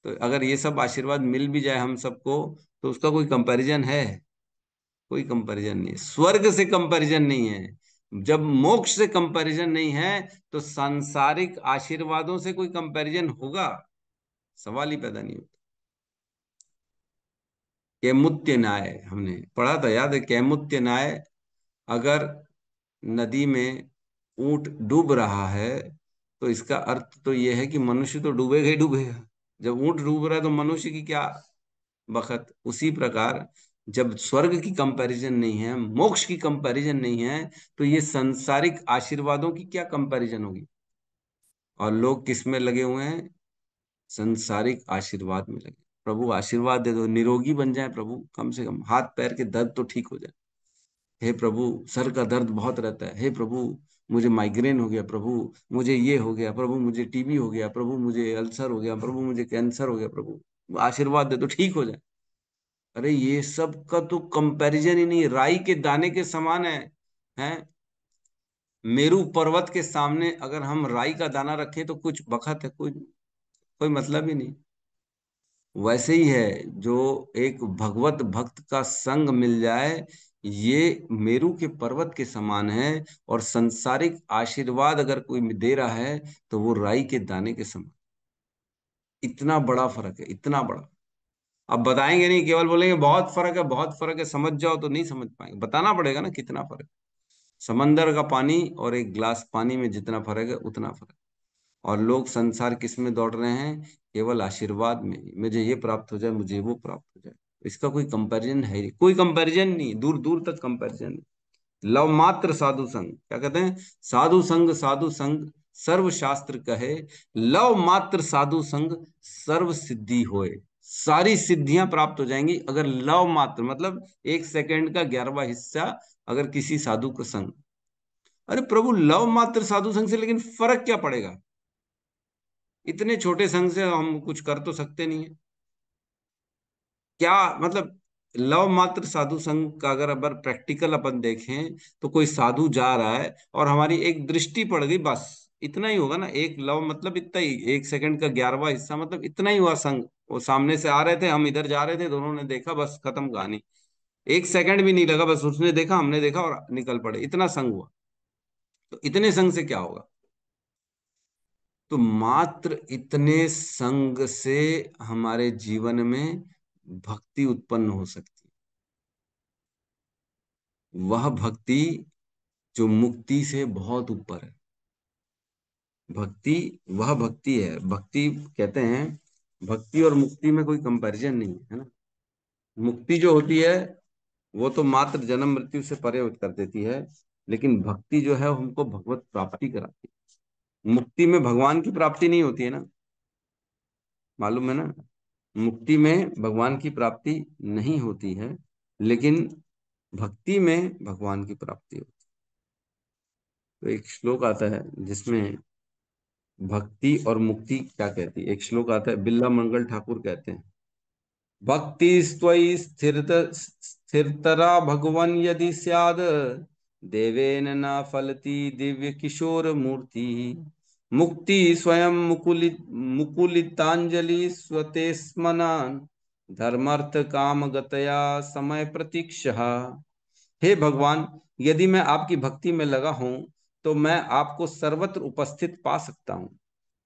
तो अगर ये सब आशीर्वाद मिल भी जाए हम सबको, तो उसका कोई कंपैरिजन है? कोई कंपैरिजन नहीं है। स्वर्ग से कंपैरिजन नहीं है। जब मोक्ष से कंपैरिजन नहीं है, तो सांसारिक आशीर्वादों से कोई कंपैरिजन होगा? सवाल ही पैदा नहीं होता। कैमुत्य न्याय हमने पढ़ा था, याद है? कैमुत्य न्याय, अगर नदी में ऊंट डूब रहा है, तो इसका अर्थ तो यह है कि मनुष्य तो डूबेगा ही डूबेगा। जब ऊंट डूब रहा है तो मनुष्य की क्या बखत। उसी प्रकार जब स्वर्ग की कंपैरिजन नहीं है, मोक्ष की कंपैरिजन नहीं है, तो ये संसारिक आशीर्वादों की क्या कंपैरिजन होगी। और लोग किस में लगे हुए हैं? संसारिक आशीर्वाद में लगे। प्रभु आशीर्वाद दे दो, निरोगी बन जाए प्रभु, कम से कम हाथ पैर के दर्द तो ठीक हो जाए। हे प्रभु, सर का दर्द बहुत रहता है, हे प्रभु मुझे माइग्रेन हो गया, प्रभु मुझे ये हो गया, प्रभु मुझे टीबी हो गया, प्रभु मुझे अल्सर हो गया, प्रभु मुझे कैंसर हो गया, प्रभु आशीर्वाद दे दो ठीक हो जाए। अरे ये सब का तो कंपैरिजन ही नहीं, राई के दाने के समान है। हैं? मेरू पर्वत के सामने अगर हम राई का दाना रखें तो कुछ बखत है? कोई कोई मतलब ही नहीं। वैसे ही है, जो एक भगवत भक्त का संग मिल जाए, ये मेरू के पर्वत के समान है। और संसारिक आशीर्वाद अगर कोई दे रहा है, तो वो राई के दाने के समान। इतना बड़ा फर्क है, इतना बड़ा। अब बताएंगे नहीं, केवल बोलेंगे बहुत फर्क है, बहुत फर्क है, समझ जाओ, तो नहीं समझ पाएंगे। बताना पड़ेगा ना कितना फर्क। समंदर का पानी और एक गिलास पानी में जितना फर्क है, उतना फर्क। और लोग संसार किस में दौड़ रहे हैं? केवल आशीर्वाद में। मुझे ये प्राप्त हो जाए, मुझे वो प्राप्त हो जाए। इसका कोई कंपैरिजन है ही, कोई कंपैरिजन नहीं, दूर दूर तक कंपैरिजन नहीं। लव मात्र साधु संग, क्या कहते हैं? साधु संग, साधु संग सर्व शास्त्र कहे, लव मात्र साधु संग सर्व सिद्धि होए। सारी सिद्धियां प्राप्त हो जाएंगी अगर लव मात्र, मतलब 1 सेकंड का 11वां हिस्सा अगर किसी साधु का संग। अरे प्रभु, लव मात्र साधु संग से लेकिन फर्क क्या पड़ेगा? इतने छोटे संघ से हम कुछ कर तो सकते नहीं है क्या? मतलब लव मात्र साधु संघ का अगर प्रैक्टिकल अपन देखें, तो कोई साधु जा रहा है और हमारी एक दृष्टि पड़ गई, बस इतना ही होगा ना। एक लव मतलब इतना ही, 1 सेकंड का 11वां हिस्सा मतलब इतना ही हुआ संग। वो सामने से आ रहे थे, हम इधर जा रहे थे, दोनों ने देखा, बस खत्म कहानी। 1 सेकंड भी नहीं लगा, बस उसने देखा, हमने देखा और निकल पड़े, इतना संग हुआ। तो इतने संग से क्या होगा? तो मात्र इतने संग से हमारे जीवन में भक्ति उत्पन्न हो सकती है। वह भक्ति जो मुक्ति से बहुत ऊपर है, भक्ति वह भक्ति है, भक्ति कहते हैं, भक्ति और मुक्ति में कोई कंपैरिजन नहीं है ना। मुक्ति जो होती है वो तो मात्र जन्म मृत्यु से परे कर देती है, लेकिन भक्ति जो है हमको भगवत प्राप्ति कराती है। मुक्ति में भगवान की प्राप्ति नहीं होती है ना, मालूम है ना। मुक्ति में भगवान की प्राप्ति नहीं होती है, लेकिन भक्ति में भगवान की प्राप्ति होती है। तो एक श्लोक आता है जिसमें भक्ति और मुक्ति क्या कहती है। एक श्लोक आता है, बिल्ला मंगल ठाकुर कहते हैं, भक्ति स्त्वयि स्थिरतरा भगवन यदि स्याद, देवेन न फलती दिव्य किशोर मूर्ति, मुक्ति स्वयं मुकुलितांजलि स्वतेस्मनान, धर्मार्थ काम गतया समय प्रतीक्षा। हे भगवान, यदि मैं आपकी भक्ति में लगा हूं तो मैं आपको सर्वत्र उपस्थित पा सकता हूं।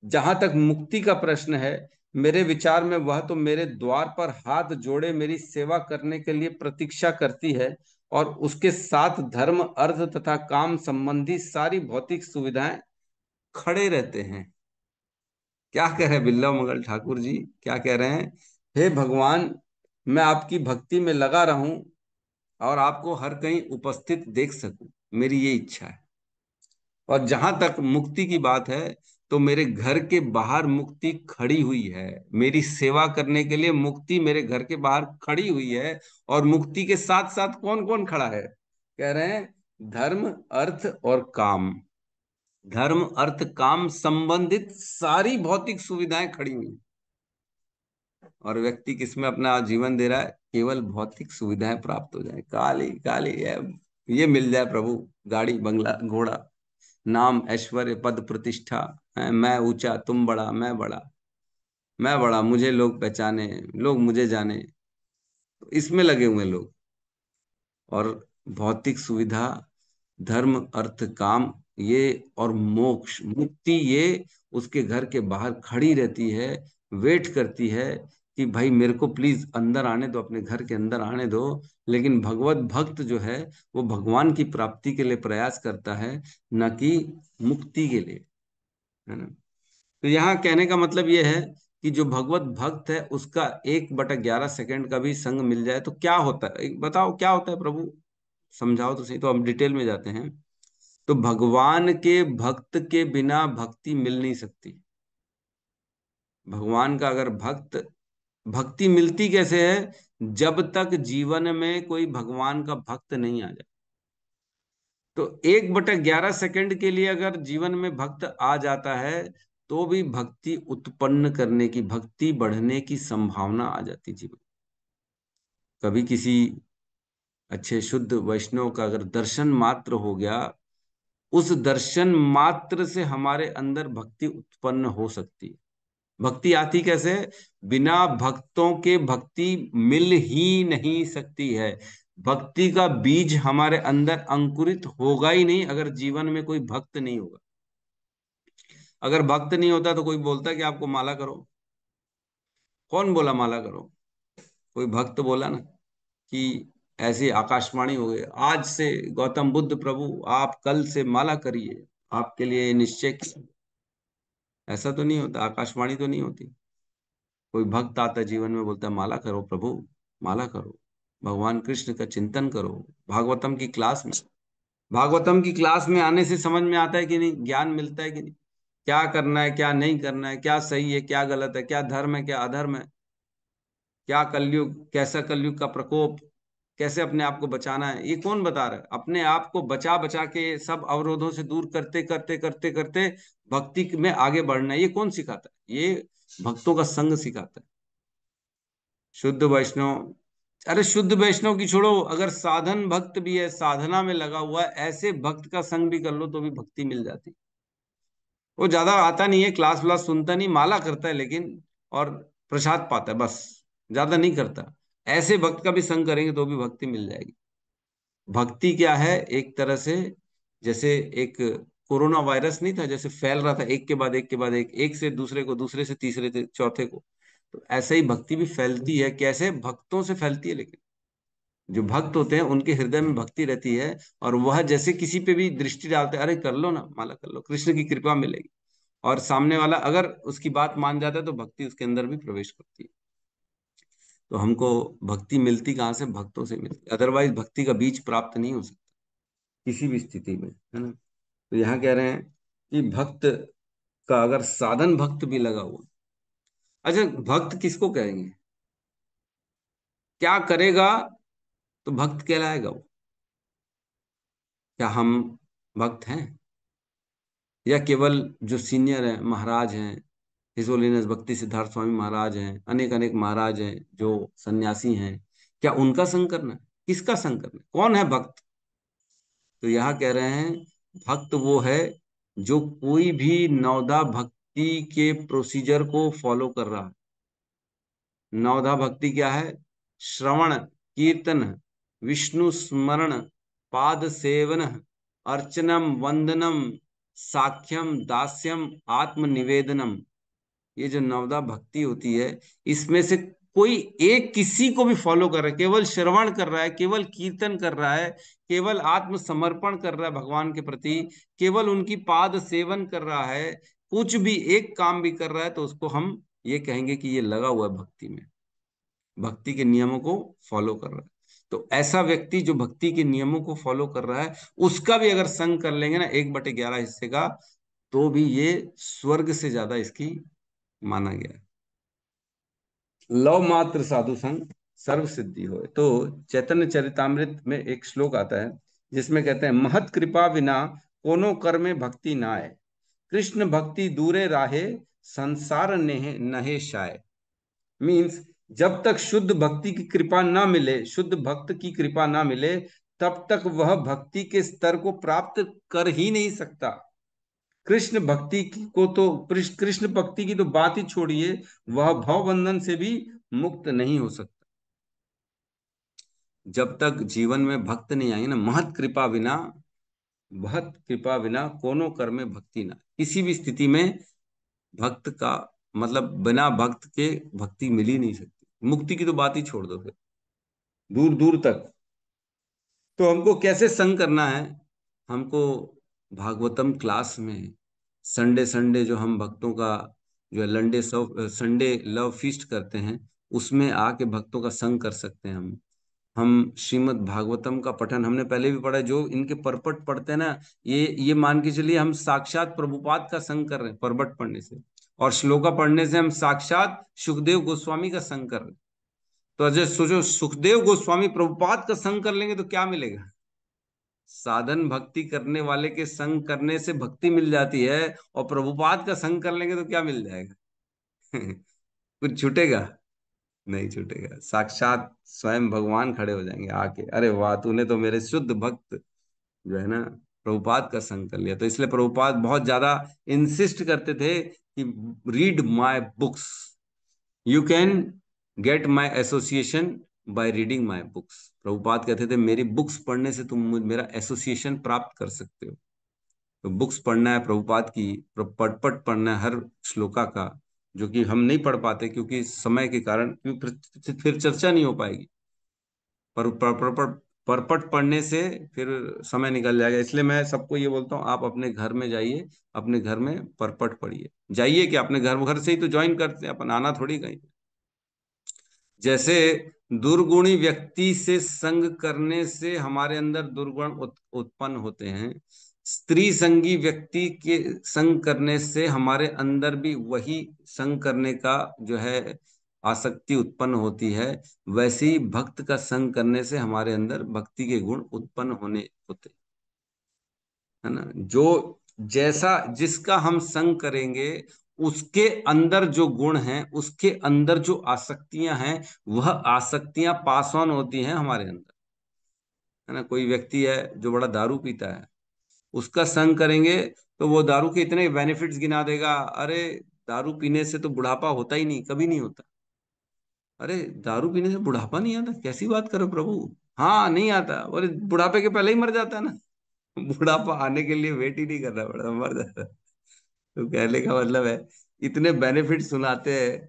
जहां तक मुक्ति का प्रश्न है, मेरे विचार में वह तो मेरे द्वार पर हाथ जोड़े मेरी सेवा करने के लिए प्रतीक्षा करती है, और उसके साथ धर्म अर्थ तथा काम संबंधी सारी भौतिक सुविधाएं खड़े रहते हैं। क्या कह रहे हैं बिल्ला मंगल ठाकुर जी, क्या कह रहे हैं, हे भगवान, मैं आपकी भक्ति में लगा रहूं और आपको हर कहीं उपस्थित देख सकूं, मेरी ये इच्छा है। और जहां तक मुक्ति की बात है, तो मेरे घर के बाहर मुक्ति खड़ी हुई है, मेरी सेवा करने के लिए मुक्ति मेरे घर के बाहर खड़ी हुई है। और मुक्ति के साथ साथ कौन कौन खड़ा है, कह रहे हैं धर्म अर्थ और काम, धर्म अर्थ काम संबंधित सारी भौतिक सुविधाएं खड़ी हुई हैं। और व्यक्ति किसमें अपना जीवन दे रहा है, केवल भौतिक सुविधाएं प्राप्त हो जाए, काली काली ये मिल जाए प्रभु, गाड़ी बंगला घोड़ा, नाम ऐश्वर्य पद प्रतिष्ठा, मैं ऊंचा तुम बड़ा, मैं बड़ा मुझे लोग पहचाने, लोग मुझे जाने, तो इसमें लगे हुए हैं लोग। और भौतिक सुविधा, धर्म अर्थ काम, ये और मोक्ष मुक्ति, ये उसके घर के बाहर खड़ी रहती है, वेट करती है कि भाई मेरे को प्लीज अंदर आने दो, अपने घर के अंदर आने दो। लेकिन भगवत भक्त जो है वो भगवान की प्राप्ति के लिए प्रयास करता है, न कि मुक्ति के लिए, है ना। तो यहाँ कहने का मतलब ये है कि जो भगवत भक्त है उसका 1/11 सेकंड का भी संग मिल जाए तो क्या होता है, बताओ क्या होता है प्रभु, समझाओ तो सही। तो हम डिटेल में जाते हैं। तो भगवान के भक्त के बिना भक्ति मिल नहीं सकती। भगवान का अगर भक्ति मिलती कैसे है, जब तक जीवन में कोई भगवान का भक्त नहीं आ जाए। तो 1/11 सेकंड के लिए अगर जीवन में भक्त आ जाता है तो भी भक्ति उत्पन्न करने की, भक्ति बढ़ने की संभावना आ जाती जीवन। कभी किसी अच्छे शुद्ध वैष्णव का अगर दर्शन मात्र हो गया, उस दर्शन मात्र से हमारे अंदर भक्ति उत्पन्न हो सकती है। भक्ति आती कैसे, बिना भक्तों के भक्ति मिल ही नहीं सकती है। भक्ति का बीज हमारे अंदर अंकुरित होगा ही नहीं अगर जीवन में कोई भक्त नहीं होगा। अगर भक्त नहीं होता तो कोई बोलता कि आपको माला करो, कौन बोला माला करो, कोई भक्त बोला ना कि ऐसी आकाशवाणी हो गई, आज से गौतम बुद्ध प्रभु आप कल से माला करिए, आपके लिए निश्चय किया। ऐसा तो नहीं होता, आकाशवाणी तो नहीं होती। कोई भक्त आता है जीवन में, बोलता है माला करो प्रभु, माला करो, भगवान कृष्ण का चिंतन करो। भागवतम की क्लास में, भागवतम की क्लास में आने से समझ में आता है कि नहीं, ज्ञान मिलता है कि नहीं, क्या करना है क्या नहीं करना है, क्या सही है क्या गलत है, क्या धर्म है क्या अधर्म है, क्या कलयुग, कैसा कलयुग का प्रकोप, कैसे अपने आप को बचाना है। ये कौन बता रहा है, अपने आप को बचा बचा के सब अवरोधों से दूर करते करते करते करते भक्ति में आगे बढ़ना है। ये कौन सिखाता है, ये भक्तों का संग सिखाता है, शुद्ध वैष्णव। अरे शुद्ध वैष्णव की छोड़ो, अगर साधन भक्त भी है, साधना में लगा हुआ है, ऐसे भक्त का संग भी कर लो तो भी भक्ति मिल जाती। वो ज्यादा आता नहीं है, क्लास व्लास सुनता नहीं, माला करता है लेकिन, और प्रसाद पाता है बस, ज्यादा नहीं करता। ऐसे भक्त का भी संग करेंगे तो भी भक्ति मिल जाएगी। भक्ति क्या है, एक तरह से जैसे एक कोरोना वायरस नहीं था, जैसे फैल रहा था एक के बाद एक के बाद एक से दूसरे को, दूसरे से तीसरे से चौथे को, तो ऐसे ही भक्ति भी फैलती है। कैसे, भक्तों से फैलती है। लेकिन जो भक्त होते हैं उनके हृदय में भक्ति रहती है, और वह जैसे किसी पे भी दृष्टि डालते हैं, अरे कर लो ना माला, कर लो, कृष्ण की कृपा मिलेगी। और सामने वाला अगर उसकी बात मान जाता है तो भक्ति उसके अंदर भी प्रवेश करती है। तो हमको भक्ति मिलती कहाँ से? भक्तों से मिलती, अदरवाइज भक्ति का बीज प्राप्त नहीं हो सकता किसी भी स्थिति में, है ना। तो यहाँ कह रहे हैं कि भक्त का अगर साधन भक्त भी लगा हुआ, अच्छा भक्त किसको कहेंगे? क्या करेगा तो भक्त कहलाएगा वो? क्या हम भक्त हैं, या केवल जो सीनियर है महाराज हैं, हिज होलीनेस भक्ति सिद्धार्थ स्वामी महाराज हैं, अनेक अनेक महाराज हैं जो सन्यासी हैं, क्या उनका संग करना है? किसका संग करना है? कौन है भक्त? तो यहाँ कह रहे हैं भक्त वो है जो कोई भी नवदा भक्ति के प्रोसीजर को फॉलो कर रहा है। नवधा भक्ति क्या है? श्रवण, कीर्तन, विष्णु स्मरण, पाद सेवन, अर्चनम, वंदनम, साख्यम, दास्यम, आत्म निवेदनम। ये जो नवदा भक्ति होती है, इसमें से कोई एक किसी को भी फॉलो कर रहा है, केवल श्रवण कर रहा है, केवल कीर्तन कर रहा है, केवल आत्म समर्पण कर रहा है भगवान के प्रति, केवल उनकी पाद सेवन कर रहा है, कुछ भी एक काम भी कर रहा है, तो उसको हम ये कहेंगे कि ये लगा हुआ है भक्ति में, भक्ति के नियमों को फॉलो कर रहा है। तो ऐसा व्यक्ति जो भक्ति के नियमों को फॉलो कर रहा है, उसका भी अगर संग कर लेंगे ना 1/11 हिस्से का, तो भी ये स्वर्ग से ज्यादा इसकी माना गया है। लव मात्र साधु संग सर्व सिद्धि होए। तो चैतन्य चरितामृत में एक श्लोक आता है जिसमें कहते हैं, महत कृपा बिना कोनो कर में भक्ति नाय, कृष्ण भक्ति दूरे राहे, संसार नेह नहे शाय। मीन्स जब तक शुद्ध भक्ति की कृपा ना मिले, शुद्ध भक्त की कृपा ना मिले, तब तक वह भक्ति के स्तर को प्राप्त कर ही नहीं सकता। कृष्ण भक्ति को तो, कृष्ण भक्ति की तो बात ही छोड़िए, वह भव बंधन से भी मुक्त नहीं हो सकता जब तक जीवन में भक्त नहीं आएंगे ना। महत कृपा बिना, महत कृपा बिना कोनो कर में भक्ति ना। किसी भी स्थिति में भक्त का मतलब बिना भक्त के भक्ति मिल ही नहीं सकती। मुक्ति की तो बात ही छोड़ दो फिर, दूर दूर तक। तो हमको कैसे संग करना है? हमको भागवतम क्लास में संडे संडे जो हम भक्तों का जो है लंडे संडे लव फीस्ट करते हैं, उसमें आके भक्तों का संग कर सकते हैं। हम श्रीमद् भागवतम का पठन हमने पहले भी पढ़ा है, जो इनके परपट पढ़ते हैं ना, ये मान के चलिए हम साक्षात प्रभुपाद का संग कर रहे हैं परपट पढ़ने से, और श्लोका पढ़ने से हम साक्षात सुखदेव गोस्वामी का संग कर रहे हैं। तो अजय सोचो, सुखदेव गोस्वामी प्रभुपाद का संग कर लेंगे तो क्या मिलेगा? साधन भक्ति करने वाले के संग करने से भक्ति मिल जाती है, और प्रभुपाद का संग कर लेंगे तो क्या मिल जाएगा? कुछ छूटेगा? नहीं छूटेगा। साक्षात स्वयं भगवान खड़े हो जाएंगे आके, अरे वाह तूने तो मेरे शुद्ध भक्त जो है ना प्रभुपाद का संग कर लिया। तो इसलिए प्रभुपाद बहुत ज्यादा इंसिस्ट करते थे कि read my books, you can get my association by reading my books. Prabhupada कहते थे मेरी बुक्स पढ़ने से तुम मेरा एसोसिएशन प्राप्त कर सकते हो। तो बुक्स पढ़ना है प्रभुपाद की, पट पढ़ना है हर श्लोका का, जो कि हम नहीं पढ़ पाते क्योंकि समय के कारण, क्योंकि फिर चर्चा नहीं हो पाएगी। परपट पढ़ने से फिर समय निकल जाएगा। इसलिए मैं सबको ये बोलता हूँ, आप अपने घर में जाइए, अपने घर में परपट पढ़िए। जाइए कि अपने घर घर से ही तो ज्वाइन करते हैं अपन, आना थोड़ी कहीं। जैसे दुर्गुणी व्यक्ति से संग करने से हमारे अंदर दुर्गुण उत्पन्न होते हैं, स्त्री संगी व्यक्ति के संग करने से हमारे अंदर भी वही संग करने का जो है आसक्ति उत्पन्न होती है, वैसे ही भक्त का संग करने से हमारे अंदर भक्ति के गुण उत्पन्न होने होते, है ना। जो जैसा जिसका हम संग करेंगे, उसके अंदर जो गुण हैं, उसके अंदर जो आसक्तियां हैं, वह आसक्तियां पास ऑन होती हैं हमारे अंदर, है ना। कोई व्यक्ति है जो बड़ा दारू पीता है, उसका संग करेंगे तो वो दारू के इतने बेनिफिट्स गिना देगा। अरे दारू पीने से तो बुढ़ापा होता ही नहीं, कभी नहीं होता। अरे दारू पीने से बुढ़ापा नहीं आता? कैसी बात करो प्रभु? हाँ नहीं आता। अरे बुढ़ापे के पहले ही मर जाता है ना। बुढ़ापा आने के लिए वेट ही नहीं करना पड़ता, मर जाता है। तो कहने का मतलब है, इतने बेनिफिट सुनाते हैं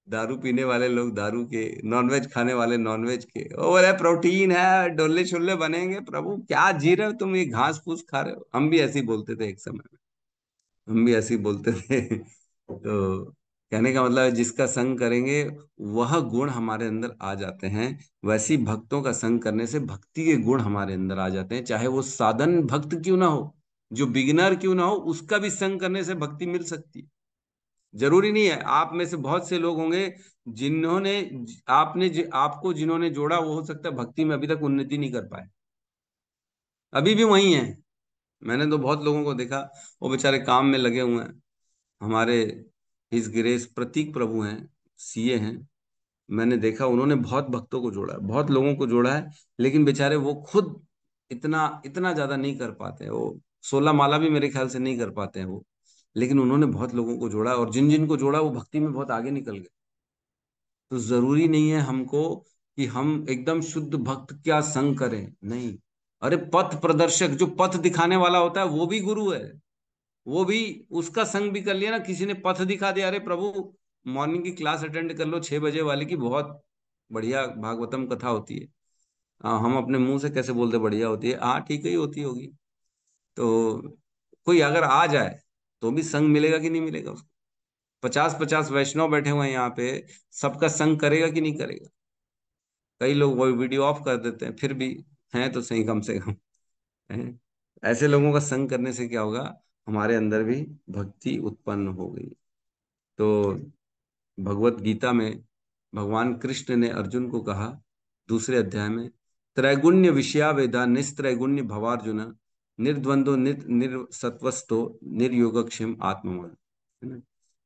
दारू पीने वाले लोग दारू के, नॉनवेज खाने वाले नॉनवेज के। ओ बोले प्रोटीन है, डोले शोले बनेंगे। प्रभु क्या जी रहे हो तुम? ये घास फूस खा रहे हो। हम भी ऐसे ही बोलते थे एक समय में। हम भी ऐसे ही बोलते थे। तो कहने का मतलब है जिसका संग करेंगे वह गुण हमारे अंदर आ जाते हैं। वैसी भक्तों का संग करने से भक्ति के गुण हमारे अंदर आ जाते हैं, चाहे वो साधन भक्त क्यों ना हो, जो बिगिनर क्यों ना हो, उसका भी संग करने से भक्ति मिल सकती है। जरूरी नहीं है, आप में से बहुत से लोग होंगे जिन्होंने आपको जिन्होंने जोड़ा, वो हो सकता है भक्ति में अभी तक उन्नति नहीं कर पाए, अभी भी वही है। मैंने तो बहुत लोगों को देखा, वो बेचारे काम में लगे हुए हैं। हमारे हिज ग्रेस प्रतीक प्रभु हैं, सीए हैं। मैंने देखा उन्होंने बहुत भक्तों को जोड़ा है, बहुत लोगों को जोड़ा है, लेकिन बेचारे वो खुद इतना इतना ज्यादा नहीं कर पाते हैं। वो 16 माला भी मेरे ख्याल से नहीं कर पाते हैं वो, लेकिन उन्होंने बहुत लोगों को जोड़ा, और जिन जिन को जोड़ा वो भक्ति में बहुत आगे निकल गए। तो जरूरी नहीं है हमको कि हम एकदम शुद्ध भक्त क्या संग करें, नहीं। अरे पथ प्रदर्शक, जो पथ दिखाने वाला होता है वो भी गुरु है। वो भी, उसका संग भी कर लिया ना, किसी ने पथ दिखा दिया, अरे प्रभु मॉर्निंग की क्लास अटेंड कर लो 6 बजे वाले की, बहुत बढ़िया भागवतम कथा होती है। हम अपने मुंह से कैसे बोलते बढ़िया होती है, हाँ ठीक ही होती होगी। तो कोई अगर आ जाए तो भी संग मिलेगा कि नहीं मिलेगा उसको? 50-50 वैष्णव बैठे हुए हैं यहाँ पे, सबका संग करेगा कि नहीं करेगा? कई लोग वो वीडियो ऑफ कर देते हैं, फिर भी हैं तो सही कम से कम हैं। ऐसे लोगों का संग करने से क्या होगा, हमारे अंदर भी भक्ति उत्पन्न हो गई। तो भगवत गीता में भगवान कृष्ण ने अर्जुन को कहा, दूसरे अध्याय में, त्रैगुण्य विषया वेदा निस्त्रैगुण्य भवार्जुन निर्द्वंदो निर्सत्वस्तो निर्योगक्षेम आत्मवान। है ना?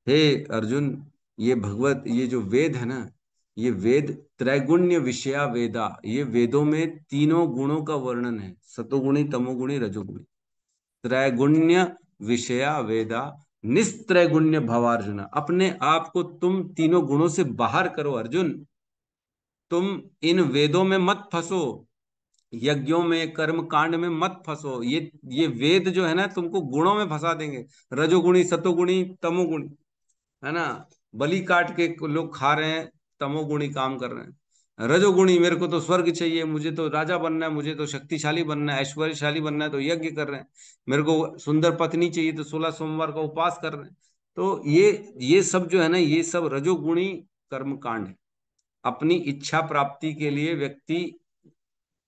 हे अर्जुन, ये जो वेद है ना, ये वेद त्रैगुण्य विषया वेदा, ये वेदों में तीनों गुणों का वर्णन है, सतोगुणी तमोगुणी रजोगुणी। त्रैगुण्य विषया वेदा निस्त्रैगुण्य भवार्जुन, अपने आप को तुम तीनों गुणों से बाहर करो अर्जुन। तुम इन वेदों में मत फंसो, यज्ञों में कर्म कांड में मत फंसो। ये वेद जो है ना, तुमको गुणों में फंसा देंगे, रजोगुणी सतोगुणी तमोगुणी, है ना? बलि काट के लोग खा रहे हैं, तमोगुणी काम कर रहे हैं। रजोगुणी, मेरे को तो स्वर्ग चाहिए, मुझे तो राजा बनना है, मुझे तो शक्तिशाली बनना है, ऐश्वर्यशाली बनना है, तो यज्ञ कर रहे हैं। मेरे को सुंदर पत्नी चाहिए, तो 16 सोमवार का उपवास कर रहे हैं। तो ये सब जो है ना, ये सब रजोगुणी कर्म कांड है। अपनी इच्छा प्राप्ति के लिए व्यक्ति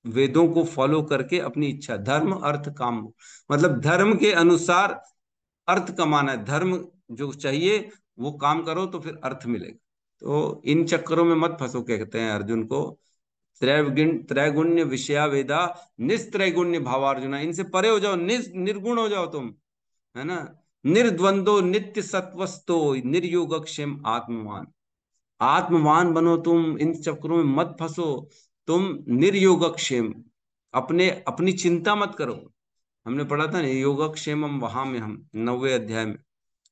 वेदों को फॉलो करके अपनी इच्छा, धर्म अर्थ काम, मतलब धर्म के अनुसार अर्थ कमाना है। धर्म जो चाहिए वो काम करो तो फिर अर्थ मिलेगा। तो इन चक्करों में मत फंसो, कहते हैं अर्जुन को। त्रैगुण्य विषया वेदा निस्त्रैगुण्य भावार्जुना, इनसे परे हो जाओ, निर्गुण हो जाओ तुम, है ना? निर्द्वंदो नित्य सत्वस्तो निर्योगक्षेम आत्मवान, आत्मवान बनो तुम, इन चक्करों में मत फंसो। तुम निर्योगक्षेम, अपने अपनी चिंता मत करो। हमने पढ़ा था ना, योगक्षेमम वहां में, हम 9वें अध्याय में,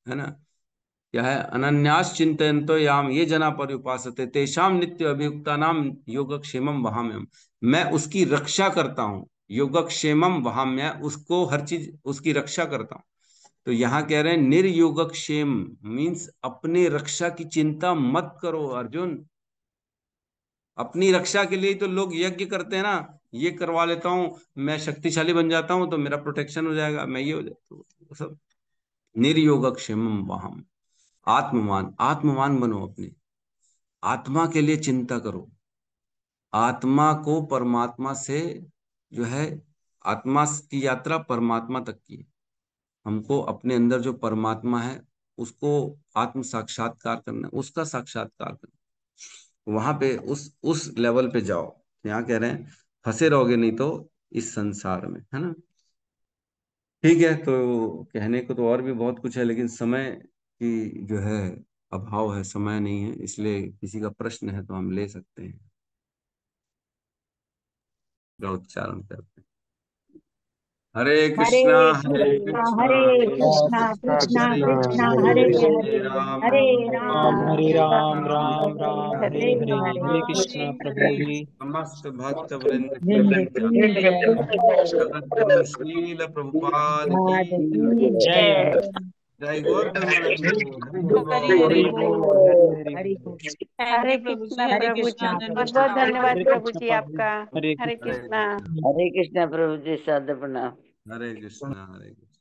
है ना? क्या है, अनन्यास चिंतयन्तो याम ये जना पर्युपासते तेषाम नित्य अभियुक्ता नाम योगक्षेमम वहां में हम, मैं उसकी रक्षा करता हूँ। योगक्षेमम वहां, मैं उसको हर चीज उसकी रक्षा करता हूँ। तो यहाँ कह रहे हैं निर्योगक्षेम, मीन्स अपने रक्षा की चिंता मत करो अर्जुन। अपनी रक्षा के लिए तो लोग यज्ञ करते हैं ना, ये करवा लेता हूँ, मैं शक्तिशाली बन जाता हूँ तो मेरा प्रोटेक्शन हो जाएगा, मैं ये हो जाता हूँ सब। निर्योगक्षेम वहां, आत्मवान, आत्मवान बनो, अपनी आत्मा के लिए चिंता करो। आत्मा को परमात्मा से जो है, आत्मा की यात्रा परमात्मा तक की है। हमको अपने अंदर जो परमात्मा है उसको आत्म साक्षात्कार करना है, उसका साक्षात्कार करना, वहां पे उस लेवल पे जाओ। यहाँ कह रहे हैं फंसे रहोगे नहीं तो इस संसार में, है ना? ठीक है, तो कहने को तो और भी बहुत कुछ है, लेकिन समय की जो है अभाव है, समय नहीं है, इसलिए किसी का प्रश्न है तो हम ले सकते हैं, का उच्चारण करते हैं। हरे हरे कृष्णा हरे कृष्णा कृष्णा हरे कृष्णा कृष्णा कृष्ण कृष्णा कृष्ण हरे हरे हरे राम हरे राम राम हरे हरे राम राम राम राम हरे हरे हरे, हरे हरे हरे कृष्णा प्रभु हरे जी। समस्त भक्त वृंद जिंद की की जय, जगत गुरु श्रील प्रभुपाद की आज की जय। जय। जय गौर प्रेमानंद हरि हरि हरि हरि बोल। बोल, बोल। हरि हरि हरि बोल। बोल। थैंक हरे यू प्रभु जी, कृष्णा हरे हरे प्रभु कृष्णा जी, कृष्णा धन्यवाद। बहुत प्रभु बहुत जी। धन्यवाद हरे प्रभु कृष्ण जी प्रभु, आपका। हरे हरे कृष्ण। हरे कृष्णा। कृष्ण हरे कृष्णा प्रभु जी, सादर प्रणाम। हरे कृष्ण हरे कृष्ण।